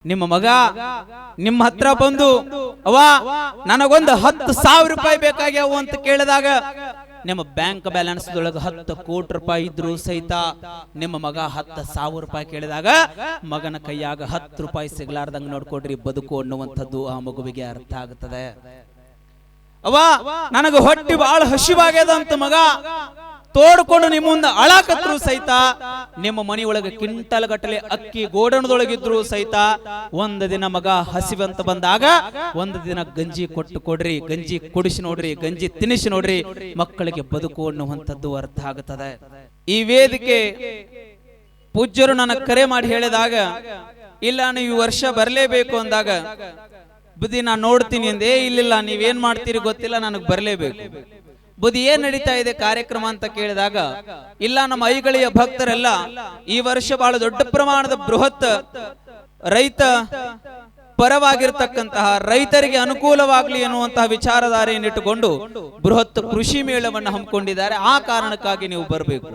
ನಿಮ್ಮ ಮಗ ನಿಮ್ಮ ಹತ್ರ ಬಂದು ಅವ್ವ ನನಗೊಂದು 10,000 ರೂಪಾಯಿ ಬೇಕಾಗ್ಯಾವು ಅಂತ ಕೇಳಿದಾಗ ನಿಮ್ಮ ಬ್ಯಾಂಕ್ ಬ್ಯಾಲೆನ್ಸ್ ದೊಳಗೆ 10 ಕೋಟಿ ರೂಪಾಯಿ ಇದ್ರು ಸಹಿತ ನಿಮ್ಮ ಮಗ 10,000 ರೂಪಾಯಿ ಕೇಳಿದಾಗ ಮಗನ ಕೈಯಾಗ 10 ರೂಪಾಯಿ ಸಿಗ್ಲಾರ್ದಂಗ ನೋಡ್ಕೊಡ್ರಿ ಬದುಕು ಅನ್ನುವಂಥದ್ದು ಆ ಮಗುವಿಗೆ ಅರ್ಥ ಆಗುತ್ತದೆ. ಅವ್ವ ನನಗೆ ಹೊಟ್ಟಿ ಬಹಳ ಹಸಿವಾಗ್ಯದ ಅಂತ ಮಗ ತೋಡ್ಕೊಂಡು ನಿಮ್ಮ ಮುಂದೆ ಅಳಾಕತ್ರು ಸಹಿತ ನಿಮ್ಮ ಮನೆಯೊಳಗೆ ಕ್ವಿಂಟಲ್ ಗಟ್ಟಲೆ ಅಕ್ಕಿ ಗೋಡಣದೊಳಗಿದ್ರು ಸಹಿತ ಒಂದು ದಿನ ಮಗ ಹಸಿವಂತ ಬಂದಾಗ ಒಂದು ದಿನ ಗಂಜಿ ಕೊಟ್ಟು ಕೊಡ್ರಿ, ಗಂಜಿ ಕುಡಿಸಿ ನೋಡ್ರಿ, ಗಂಜಿ ತಿನ್ನಿಸಿ ನೋಡ್ರಿ, ಮಕ್ಕಳಿಗೆ ಬದುಕು ಅನ್ನುವಂಥದ್ದು ಅರ್ಥ ಆಗುತ್ತದೆ. ಈ ವೇದಿಕೆ ಪೂಜ್ಯರು ನನಗೆ ಕರೆ ಮಾಡಿ ಹೇಳಿದಾಗ ಇಲ್ಲ ನೀವು ಈ ವರ್ಷ ಬರಲೇಬೇಕು ಅಂದಾಗ ಬುದ್ಧಿ ನಾನು ನೋಡ್ತೀನಿ ಅಂದೆ. ಇಲ್ಲಿಲ್ಲ ನೀವೇನ್ ಮಾಡ್ತೀರಿ ಗೊತ್ತಿಲ್ಲ, ನನಗೆ ಬರಲೇಬೇಕು. ಬುದ್ಧಿ ಏನ್ ನಡೀತಾ ಇದೆ ಕಾರ್ಯಕ್ರಮ ಅಂತ ಕೇಳಿದಾಗ ಇಲ್ಲ ನಮ್ಮ ಐಗಳಿಯ ಭಕ್ತರೆಲ್ಲ ಈ ವರ್ಷ ಬಹಳ ದೊಡ್ಡ ಪ್ರಮಾಣದ ಬೃಹತ್ ರೈತ ಪರವಾಗಿರ್ತಕ್ಕಂತಹ ರೈತರಿಗೆ ಅನುಕೂಲವಾಗ್ಲಿ ಎನ್ನುವಂತಹ ವಿಚಾರಧಾರೆಯನ್ನಿಟ್ಟುಕೊಂಡು ಬೃಹತ್ ಕೃಷಿ ಮೇಳವನ್ನು ಹಮ್ಮಿಕೊಂಡಿದ್ದಾರೆ. ಆ ಕಾರಣಕ್ಕಾಗಿ ನೀವು ಬರಬೇಕು.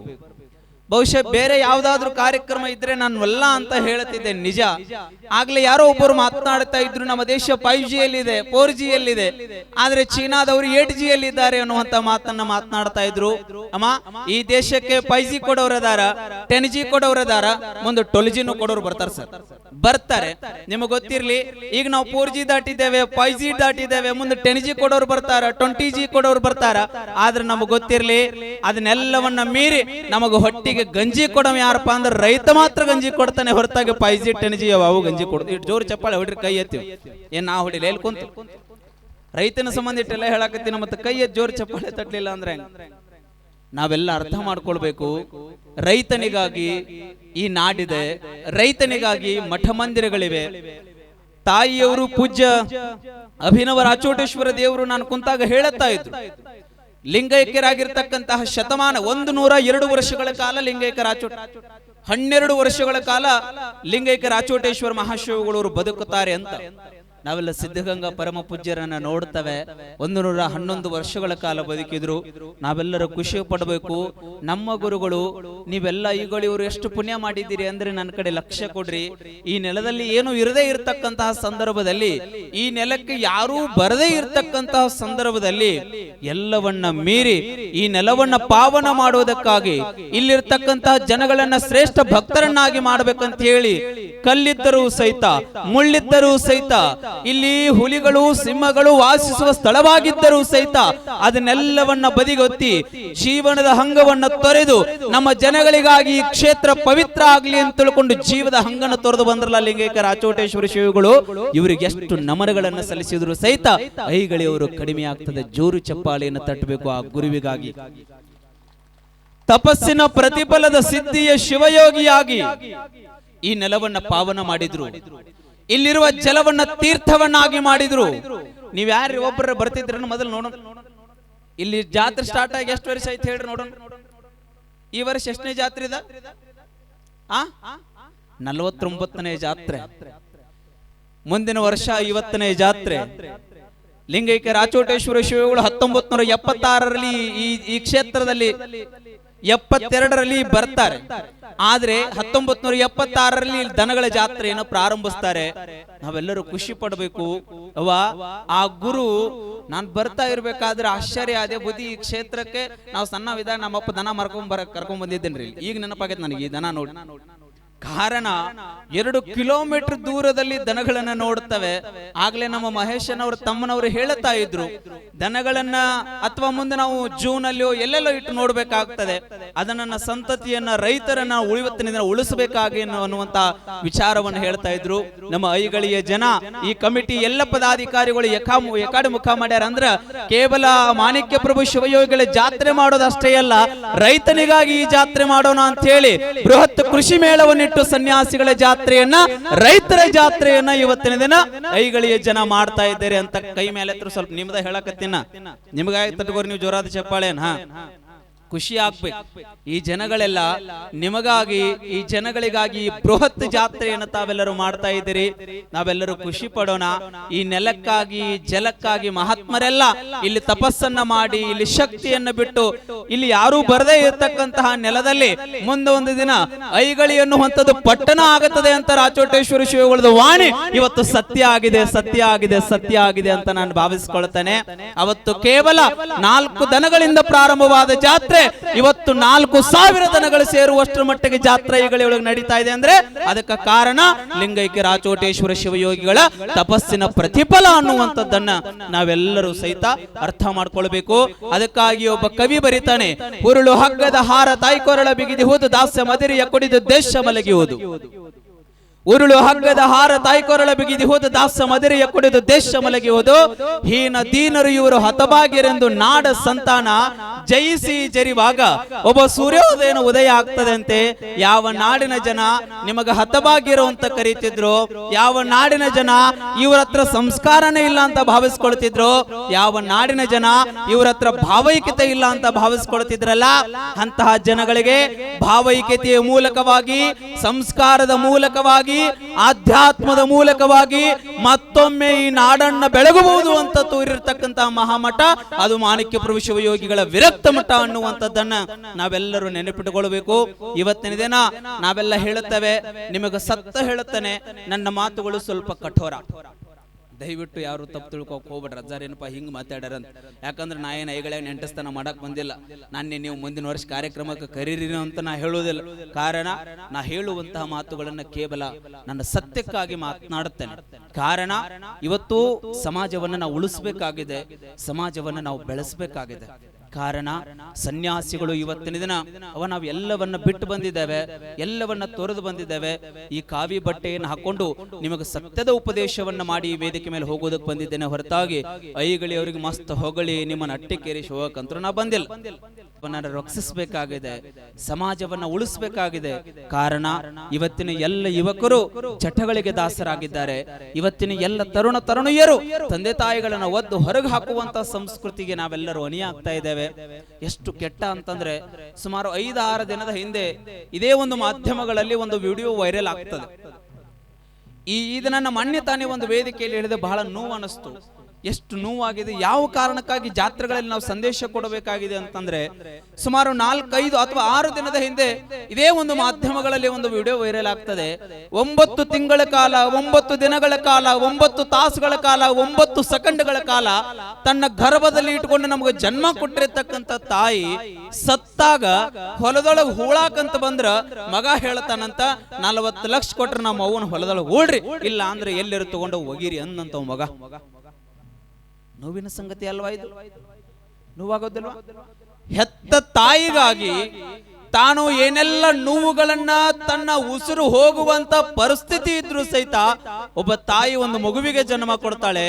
ಬಹುಶಃ ಬೇರೆ ಯಾವ್ದಾದ್ರು ಕಾರ್ಯಕ್ರಮ ಇದ್ರೆ ನಾನು ಅಲ್ಲ ಅಂತ ಹೇಳ್ತಿದ್ದೆ, ನಿಜ. ಆಗ್ಲೇ ಯಾರೋ ಒಬ್ಬರು ಮಾತನಾಡ್ತಾ ಇದ್ರು ನಮ್ಮ ದೇಶ 5G ಯಲ್ಲಿದೆ, 4G ಯಲ್ಲಿದೆ, ಆದ್ರೆ ಚೀನಾದವರು 8G ಯಲ್ಲಿದ್ದಾರೆ ಅನ್ನುವಂತ ಮಾತನ್ನ ಮಾತನಾಡ್ತಾ ಇದ್ರು. ಅಮ್ಮ ಈ ದೇಶಕ್ಕೆ 5G ಕೊಡೋರದಾರ, 10G ಕೊಡೋರದಾರ, ಮುಂದೆ 12G ಕೊಡೋರು ಬರ್ತಾರೆ ಸರ್, ಬರ್ತಾರೆ. ನಿಮಗೆ ಗೊತ್ತಿರ್ಲಿ, ಈಗ ನಾವು 4G ದಾಟಿದ್ದೇವೆ, 5G ದಾಟಿದ್ದೇವೆ, ಮುಂದೆ 10G ಕೊಡೋರು ಬರ್ತಾರ, 20G ಕೊಡೋರು ಬರ್ತಾರ. ಆದ್ರೆ ನಮಗ್ ಗೊತ್ತಿರ್ಲಿ ಅದನ್ನೆಲ್ಲವನ್ನ ಮೀರಿ ನಮಗ ಹೊಟ್ಟಿಗೆ ಗಂಜಿ ಕೊಡವ ಯಾರಪ್ಪ ಅಂದ್ರೆ ರೈತ ಮಾತ್ರ ಗಂಜಿ ಕೊಡ್ತಾನೆ, ಹೊರತಾಗಿ 5G 10G ಯಾವ ಗಂಜಿ ಕೊಡ್ತೀವಿ. ಇಟ್ಟು ಜೋರು ಚಪ್ಪಾಳೆ ಹೊಡ್ರಿ, ಕೈ ಎತ್ತೀವಿ. ಏನ್ ನಾ ಹೊಡಿಲ್ಲ, ಎಲ್ಲಿ ಕುಂತು ರೈತನ ಸಂಬಂಧ ಇಟ್ಟೆಲ್ಲ ಹೇಳಕತ್ತೀನಿ, ಮತ್ತೆ ಕೈ ಎತ್ತಿ ಜೋರು ಚಪ್ಪಾಳೆ ತಟ್ಟಲಿಲ್ಲ ಅಂದ್ರೆ ನಾವೆಲ್ಲ ಅರ್ಥ ಮಾಡ್ಕೊಳ್ಬೇಕು. ರೈತನಿಗಾಗಿ ಈ ನಾಡಿದೆ, ರೈತನಿಗಾಗಿ ಮಠ ಮಂದಿರಗಳಿವೆ. ತಾಯಿಯವರು ಪೂಜ್ಯ ಅಭಿನವ ರಾಚೋಟೇಶ್ವರ ದೇವರು ನಾನು ಕುಂತಾಗ ಹೇಳುತ್ತಾ ಇದ್ರು, ಲಿಂಗೈಕ್ಯರಾಗಿರ್ತಕ್ಕಂತಹ ಶತಮಾನ 102 ವರ್ಷಗಳ ಕಾಲ ಲಿಂಗೈಕ್ಯ ರಾಚೋಟ 12 ವರ್ಷಗಳ ಕಾಲ ಲಿಂಗೈಕ್ಯ ರಾಚೋಟೇಶ್ವರ ಮಹಾಶಿವಗಳವರು ಬದುಕುತ್ತಾರೆ ಅಂತ. ನಾವೆಲ್ಲ ಸಿದ್ಧಗಂಗಾ ಪರಮ ಪೂಜ್ಯರನ್ನ ನೋಡ್ತವೆ, 111 ವರ್ಷಗಳ ಕಾಲ ಬದುಕಿದ್ರು. ನಾವೆಲ್ಲರೂ ಖುಷಿ ಪಡಬೇಕು. ನಮ್ಮ ಗುರುಗಳು ನೀವೆಲ್ಲ ಈಗಳಿವರು ಎಷ್ಟು ಪುಣ್ಯ ಮಾಡಿದ್ದೀರಿ ಅಂದ್ರೆ ನನ್ನ ಕಡೆ ಲಕ್ಷ್ಯ ಕೊಡ್ರಿ. ಈ ನೆಲದಲ್ಲಿ ಏನು ಇರದೇ ಇರತಕ್ಕಂತಹ ಸಂದರ್ಭದಲ್ಲಿ, ಈ ನೆಲಕ್ಕೆ ಯಾರೂ ಬರದೇ ಇರತಕ್ಕಂತಹ ಸಂದರ್ಭದಲ್ಲಿ ಎಲ್ಲವನ್ನ ಮೀರಿ ಈ ನೆಲವನ್ನ ಪಾವನ ಮಾಡುವುದಕ್ಕಾಗಿ ಇಲ್ಲಿರ್ತಕ್ಕಂತಹ ಜನಗಳನ್ನ ಶ್ರೇಷ್ಠ ಭಕ್ತರನ್ನಾಗಿ ಮಾಡ್ಬೇಕಂತ ಹೇಳಿ ಕಲ್ಲಿದ್ದರೂ ಸಹಿತ ಮುಳ್ಳಿದ್ದರೂ ಸಹಿತ ಇಲ್ಲಿ ಹುಲಿಗಳು ಸಿಂಹಗಳು ವಾಸಿಸುವ ಸ್ಥಳವಾಗಿದ್ದರೂ ಸಹಿತ ಅದನ್ನೆಲ್ಲವನ್ನ ಬದಿಗೊತ್ತಿ ಜೀವನದ ಹಂಗವನ್ನ ತೊರೆದು ನಮ್ಮ ಜನಗಳಿಗಾಗಿ ಈ ಕ್ಷೇತ್ರ ಪವಿತ್ರ ಆಗ್ಲಿ ಅಂತ ತಿಳ್ಕೊಂಡು ಜೀವದ ಹಂಗನ ತೊರೆದು ಬಂದ್ರಲ್ಲ ಲಿಂಗೈಕ್ಯ ರಾಚೋಟೇಶ್ವರ ಶಿವಗಳು, ಇವರಿಗೆ ಎಷ್ಟು ನಮನಗಳನ್ನ ಸಲ್ಲಿಸಿದ್ರು ಸಹಿತ ಐಗಳಿಯವರು ಕಡಿಮೆ ಆಗ್ತದೆ. ಜೋರು ಚಪ್ಪಾಳೆಯನ್ನು ತಟ್ಟಬೇಕು ಆ ಗುರುವಿಗಾಗಿ. ತಪಸ್ಸಿನ ಪ್ರತಿಫಲದ ಸಿದ್ಧಿಯ ಶಿವಯೋಗಿಯಾಗಿ ಈ ನೆಲವನ್ನ ಪಾವನ ಮಾಡಿದ್ರು, ಇಲ್ಲಿರುವ ಜಲವನ್ನ ತೀರ್ಥವನ್ನಾಗಿ ಮಾಡಿದ್ರು. ನೀವ್ ಯಾರು ಒಬ್ಬರ ಬರ್ತಿದ್ರ ಮೊದಲು ನೋಡೋಣ. ಇಲ್ಲಿ ಜಾತ್ರೆ ಸ್ಟಾರ್ಟ್ ಆಗಿ ಎಷ್ಟು ವರ್ಷ ಆಯ್ತು ಹೇಳ್ರಿ ನೋಡೋಣ. ಈ ವರ್ಷ ಎಷ್ಟನೇ ಜಾತ್ರೆ ಇದ? 49ನೇ ಜಾತ್ರೆ. ಮುಂದಿನ ವರ್ಷ 50ನೇ ಜಾತ್ರೆ. ಲಿಂಗೈಕ್ಯ ರಾಚೋಟೇಶ್ವರ ಶಿವಗಳು 1976ರಲ್ಲಿ ಈ ಕ್ಷೇತ್ರದಲ್ಲಿ 72ರಲ್ಲಿ ಬರ್ತಾರೆ. ಆದ್ರೆ 1976ರಲ್ಲಿ ದನಗಳ ಜಾತ್ರೆಯನ್ನು ಪ್ರಾರಂಭಿಸ್ತಾರೆ. ನಾವೆಲ್ಲರೂ ಖುಷಿ ಪಡಬೇಕು. ಅವ್ವ ಆ ಗುರು ನಾನ್ ಬರ್ತಾ ಇರ್ಬೇಕಾದ್ರೆ ಆಶ್ಚರ್ಯ ಆದೆ. ಬುದ್ಧಿ ಈ ಕ್ಷೇತ್ರಕ್ಕೆ ನಾವು ಸಣ್ಣ ವಿಧಾನ ನಮ್ಮಪ್ಪ ದನ ಕರ್ಕೊಂಡ್ ಬಂದಿದ್ದೇನ್ರಿ. ಈಗ ನೆನಪಾಗೈತೆ ನನಗೆ ಈ ದನ ನೋಡಿ. ಕಾರಣ 2 ಕಿಲೋಮೀಟರ್ ದೂರದಲ್ಲಿ ದನಗಳನ್ನ ನೋಡ್ತವೆ. ಆಗ್ಲೇ ನಮ್ಮ ಮಹೇಶನವರು ತಮ್ಮನವರು ಹೇಳುತ್ತಾ ಇದ್ರು, ದನಗಳನ್ನ ಅಥವಾ ಮುಂದೆ ನಾವು ಜೂನ್ ಅಲ್ಲಿಯೋ ಎಲ್ಲೆಲ್ಲೋ ಇಟ್ಟು ನೋಡ್ಬೇಕಾಗ್ತದೆ. ಅದನ್ನ ಸಂತತಿಯನ್ನ ರೈತರನ್ನ ಇವತ್ತಿನಿಂದ ಉಳಿಸಬೇಕಾಗಿ ಅನ್ನುವಂತ ವಿಚಾರವನ್ನು ಹೇಳ್ತಾ ಇದ್ರು. ನಮ್ಮ ಐಗಳಿಯ ಜನ ಈ ಕಮಿಟಿ ಎಲ್ಲ ಪದಾಧಿಕಾರಿಗಳು ಎಕಾಡಿ ಮುಖ ಮಾಡ್ಯಾರ ಅಂದ್ರ ಕೇವಲ ಮಾಣಿಕ್ಯ ಪ್ರಭು ಶಿವಯೋಗಿಗಳ ಜಾತ್ರೆ ಮಾಡೋದಷ್ಟೇ ಅಲ್ಲ, ರೈತನಿಗಾಗಿ ಈ ಜಾತ್ರೆ ಮಾಡೋಣ ಅಂತ ಹೇಳಿ ಬೃಹತ್ ಕೃಷಿ ಮೇಳವನ್ನು ಸನ್ಯಾಸಿಗಳ ಜಾತ್ರೆಯನ್ನ, ರೈತರ ಜಾತ್ರೆಯನ್ನ ಇವತ್ತಿನ ದಿನ ಐಗಳಿಯ ಜನ ಮಾಡ್ತಾ ಇದ್ದಾರೆ ಅಂತ ಕೈ ಮೇಲೆ ಸ್ವಲ್ಪ ನಿಮ್ದ ಹೇಳಕತ್ತೀನ. ನಿಮಗಾಗಿ ತಟ್ಕೋರಿ ನೀವು ಜೋರಾದ ಚಪ್ಪಾಳೆನ ಖುಷಿ ಆಗ್ಬೇಕು. ಈ ಜನಗಳೆಲ್ಲ ನಿಮಗಾಗಿ, ಈ ಜನಗಳಿಗಾಗಿ ಬೃಹತ್ ಜಾತ್ರೆಯನ್ನು ತಾವೆಲ್ಲರೂ ಮಾಡ್ತಾ ಇದ್ದೀರಿ. ನಾವೆಲ್ಲರೂ ಖುಷಿ ಪಡೋಣ. ಈ ನೆಲಕ್ಕಾಗಿ, ಜಲಕ್ಕಾಗಿ ಮಹಾತ್ಮರೆಲ್ಲ ಇಲ್ಲಿ ತಪಸ್ಸನ್ನ ಮಾಡಿ, ಇಲ್ಲಿ ಶಕ್ತಿಯನ್ನು ಬಿಟ್ಟು, ಇಲ್ಲಿ ಯಾರೂ ಬರದೇ ಇರತಕ್ಕಂತಹ ನೆಲದಲ್ಲಿ ಮುಂದೆ ಒಂದು ದಿನ ಐಗಳಿ ಎನ್ನುವಂಥದ್ದು ಪಟ್ಟಣ ಆಗುತ್ತದೆ ಅಂತ ರಾಚೋಟೇಶ್ವರ ಶಿವಗಳದ ವಾಣಿ ಇವತ್ತು ಸತ್ಯ ಆಗಿದೆ, ಸತ್ಯ ಆಗಿದೆ, ಸತ್ಯ ಆಗಿದೆ ಅಂತ ನಾನು ಭಾವಿಸಿಕೊಳ್ತೇನೆ. ಅವತ್ತು ಕೇವಲ 4 ದನಗಳಿಂದ ಪ್ರಾರಂಭವಾದ ಜಾತ್ರೆ ಇವತ್ತು 4,000 ದನಗಳು ಸೇರುವಷ್ಟರ ಮಟ್ಟಿಗೆ ಜಾತ್ರೆ ಈಗಳಿಗೊಳಗೆ ನಡೀತಾ ಇದೆ ಅಂದ್ರೆ ಅದಕ್ಕೆ ಕಾರಣ ಲಿಂಗೈಕ್ಯ ರಾಚೋಟೇಶ್ವರ ಶಿವಯೋಗಿಗಳ ತಪಸ್ಸಿನ ಪ್ರತಿಫಲ ಅನ್ನುವಂಥದ್ದನ್ನ ನಾವೆಲ್ಲರೂ ಸಹಿತ ಅರ್ಥ ಮಾಡ್ಕೊಳ್ಬೇಕು. ಅದಕ್ಕಾಗಿ ಒಬ್ಬ ಕವಿ ಬರೀತಾನೆ, ಹುರುಳು ಹಗ್ಗದ ಹಾರ ತಾಯ್ಕೊರಳ ಬಿಗಿದಿ ಹೋದು ದಾಸ್ಯ ಮದಿರಿಯ ಕುಡಿದು ದೇಶ ಮಲಗಿಯುವುದು. ಉರುಳು ಹಗ್ಗದ ಹಾರ ತಾಯ್ಕೊರಳ ಬಿಗಿದಿ ಹೋದ ದಾಸ ಮದಿರೆಯ ಕುಡಿದು ದೇಶ ಮಲಗಿಯುವುದು. ಹೀನ ದೀನರು ಇವರು ಹತಭಾಗ್ಯರೆಂದು ನಾಡ ಸಂತಾನ ಜಯಿಸಿ ಜರಿವಾಗ ಒಬ್ಬ ಸೂರ್ಯೋದಯನ ಉದಯ ಆಗ್ತದಂತೆ. ಯಾವ ನಾಡಿನ ಜನ ನಿಮಗ ಹತಭಾಗ್ಯರು ಅಂತ ಕರೀತಿದ್ರು, ಯಾವ ನಾಡಿನ ಜನ ಇವ್ರ ಹತ್ರ ಸಂಸ್ಕಾರನೇ ಇಲ್ಲ ಅಂತ ಭಾವಿಸ್ಕೊಳ್ತಿದ್ರು, ಯಾವ ನಾಡಿನ ಜನ ಇವ್ರ ಹತ್ರ ಭಾವೈಕ್ಯತೆ ಇಲ್ಲ ಅಂತ ಭಾವಿಸ್ಕೊಳ್ತಿದ್ರಲ್ಲ, ಅಂತಹ ಜನಗಳಿಗೆ ಭಾವೈಕ್ಯತೆಯ ಮೂಲಕವಾಗಿ, ಸಂಸ್ಕಾರದ ಮೂಲಕವಾಗಿ, ಆಧ್ಯಾತ್ಮದ ಮೂಲಕವಾಗಿ ಮತ್ತೊಮ್ಮೆ ಈ ನಾಡನ್ನ ಬೆಳಗಬಹುದು ಅಂತ ತೋರಿರ್ತಕ್ಕಂತಹ ಮಹಾಮಠ ಅದು ಮಾಣಿಕ್ಯ ಪ್ರಭು ಶಿವಯೋಗಿಗಳ ವಿರಕ್ತ ಮಠ ಅನ್ನುವಂಥದ್ದನ್ನ ನಾವೆಲ್ಲರೂ ನೆನಪಿಟ್ಟುಕೊಳ್ಳಬೇಕು. ಇವತ್ತಿನ ದಿನ ನಾವೆಲ್ಲ ಹೇಳುತ್ತೇವೆ, ನಿಮಗೆ ಸತ್ತ ಹೇಳುತ್ತಾನೆ, ನನ್ನ ಮಾತುಗಳು ಸ್ವಲ್ಪ ಕಠೋರ, ದಯವಿಟ್ಟು ಯಾರು ತಪ್ಪು ತಿಳ್ಕೊಕ್ ಹೋಗ್ಬೇಡ್ರಿ. ಅಜ್ಜಾರೇನಪ್ಪ ಹಿಂಗೆ ಮಾತಾಡ್ಯಾರಂತ. ಯಾಕಂದ್ರೆ ನಾ ಏನು ಐಗಳ ನೆಂಟಸ್ಥಾನ ಮಾಡಕ್ ಬಂದಿಲ್ಲ. ನಾನೇ ನೀವು ಮುಂದಿನ ವರ್ಷ ಕಾರ್ಯಕ್ರಮಕ್ಕೆ ಕರೀರಿ ಅಂತ ನಾ ಹೇಳುವುದಿಲ್ಲ. ಕಾರಣ ನಾ ಹೇಳುವಂತಹ ಮಾತುಗಳನ್ನ ಕೇವಲ ನನ್ನ ಸತ್ಯಕ್ಕಾಗಿ ಮಾತನಾಡುತ್ತೇನೆ. ಕಾರಣ ಇವತ್ತು ಸಮಾಜವನ್ನು ನಾವು ಉಳಿಸಬೇಕಾಗಿದೆ, ಸಮಾಜವನ್ನು ನಾವು ಬೆಳೆಸಬೇಕಾಗಿದೆ. ಕಾರಣ ಸನ್ಯಾಸಿಗಳು ಇವತ್ತಿನ ದಿನ ನಾವು ಎಲ್ಲವನ್ನ ಬಿಟ್ಟು ಬಂದಿದ್ದೇವೆ, ಎಲ್ಲವನ್ನ ತೊರೆದು ಬಂದಿದ್ದೇವೆ. ಈ ಕಾವಿ ಬಟ್ಟೆಯನ್ನು ಹಾಕೊಂಡು ನಿಮಗೆ ಸತ್ಯದ ಉಪದೇಶವನ್ನ ಮಾಡಿ ಈ ವೇದಿಕೆ ಮೇಲೆ ಹೋಗೋದಕ್ಕೆ ಬಂದಿದ್ದೇನೆ ಹೊರತಾಗಿ ಐಗಳಿ ಅವರಿಗೆ ಮಸ್ತ್ ಹೊಗಳಿ ನಿಮ್ಮನ್ನ ಅಟ್ಟಿಕೇರಿಸಿ ಹೋಗಕ್ಕಂತೂ ನಾ ಬಂದಿಲ್ಲ. ರಕ್ಷಿಸಬೇಕಾಗಿದೆ, ಸಮಾಜವನ್ನ ಉಳಿಸಬೇಕಾಗಿದೆ. ಕಾರಣ ಇವತ್ತಿನ ಎಲ್ಲ ಯುವಕರು ಚಟಗಳಿಗೆ ದಾಸರಾಗಿದ್ದಾರೆ. ಇವತ್ತಿನ ಎಲ್ಲ ತರುಣಿಯರು ತಂದೆ ತಾಯಿಗಳನ್ನ ಒದ್ದು ಹೊರಗೆ ಹಾಕುವಂತ ಸಂಸ್ಕೃತಿಗೆ ನಾವೆಲ್ಲರೂ ಅಣಿಯಾಗ್ತಾ ಇದ್ದೇವೆ. ಎಷ್ಟು ಕೆಟ್ಟ ಅಂತಂದ್ರೆ ಸುಮಾರು 5-6 ದಿನದ ಹಿಂದೆ ಇದೇ ಒಂದು ಮಾಧ್ಯಮಗಳಲ್ಲಿ ಒಂದು ವಿಡಿಯೋ ವೈರಲ್ ಆಗ್ತದೆ. ಇದು ನನ್ನ ಮೊನ್ನೆ ತಾನೇ ಒಂದು ವೇದಿಕೆಯಲ್ಲಿ ಹೇಳಿದೆ, ಬಹಳ ನೋವು ಅನಿಸ್ತು. ಎಷ್ಟು ನೋವಾಗಿದೆ, ಯಾವ ಕಾರಣಕ್ಕಾಗಿ ಜಾತ್ರೆಗಳಲ್ಲಿ ನಾವು ಸಂದೇಶ ಕೊಡಬೇಕಾಗಿದೆ ಅಂತಂದ್ರೆ ಸುಮಾರು 4-5 ಅಥವಾ 6 ದಿನದ ಹಿಂದೆ ಇದೇ ಒಂದು ಮಾಧ್ಯಮಗಳಲ್ಲಿ ಒಂದು ವಿಡಿಯೋ ವೈರಲ್ ಆಗ್ತದೆ. 9 ತಿಂಗಳ ಕಾಲ, 9 ದಿನಗಳ ಕಾಲ, 9 ತಾಸುಗಳ ಕಾಲ, 9 ಸೆಕೆಂಡ್ಗಳ ಕಾಲ ತನ್ನ ಗರ್ಭದಲ್ಲಿ ಇಟ್ಕೊಂಡು ನಮಗೆ ಜನ್ಮ ಕೊಟ್ಟಿರ್ತಕ್ಕಂಥ ತಾಯಿ ಸತ್ತಾಗ ಹೊಲದೊಳಗೆ ಹೂಳಾಕಂತ ಬಂದ್ರ ಮಗ ಹೇಳ್ತಾನಂತ 40 ಲಕ್ಷ ಕೊಟ್ರೆ ನಮ್ಮ ಅವ್ವನ ಹೊಲದೊಳಗೆ ಹೂಳ್ರಿ, ಇಲ್ಲ ಅಂದ್ರೆ ಎಲ್ಲರೂ ತಗೊಂಡು ಹೋಗಿರಿ ಅಂದಂತ ಮಗ. ನೋವಿನ ಸಂಗತಿ ಅಲ್ವಾ ಇದು? ನೋವಾಗೋದಿಲ್ವಾ? ಹೆತ್ತ ತಾಯಿಗಾಗಿ ತಾನು ಏನೆಲ್ಲ ನೋವುಗಳನ್ನ ತನ್ನ ಉಸಿರು ಹೋಗುವಂತ ಪರಿಸ್ಥಿತಿ ಇದ್ರು ಸಹಿತ ಒಬ್ಬ ತಾಯಿ ಒಂದು ಮಗುವಿಗೆ ಜನ್ಮ ಕೊಡ್ತಾಳೆ.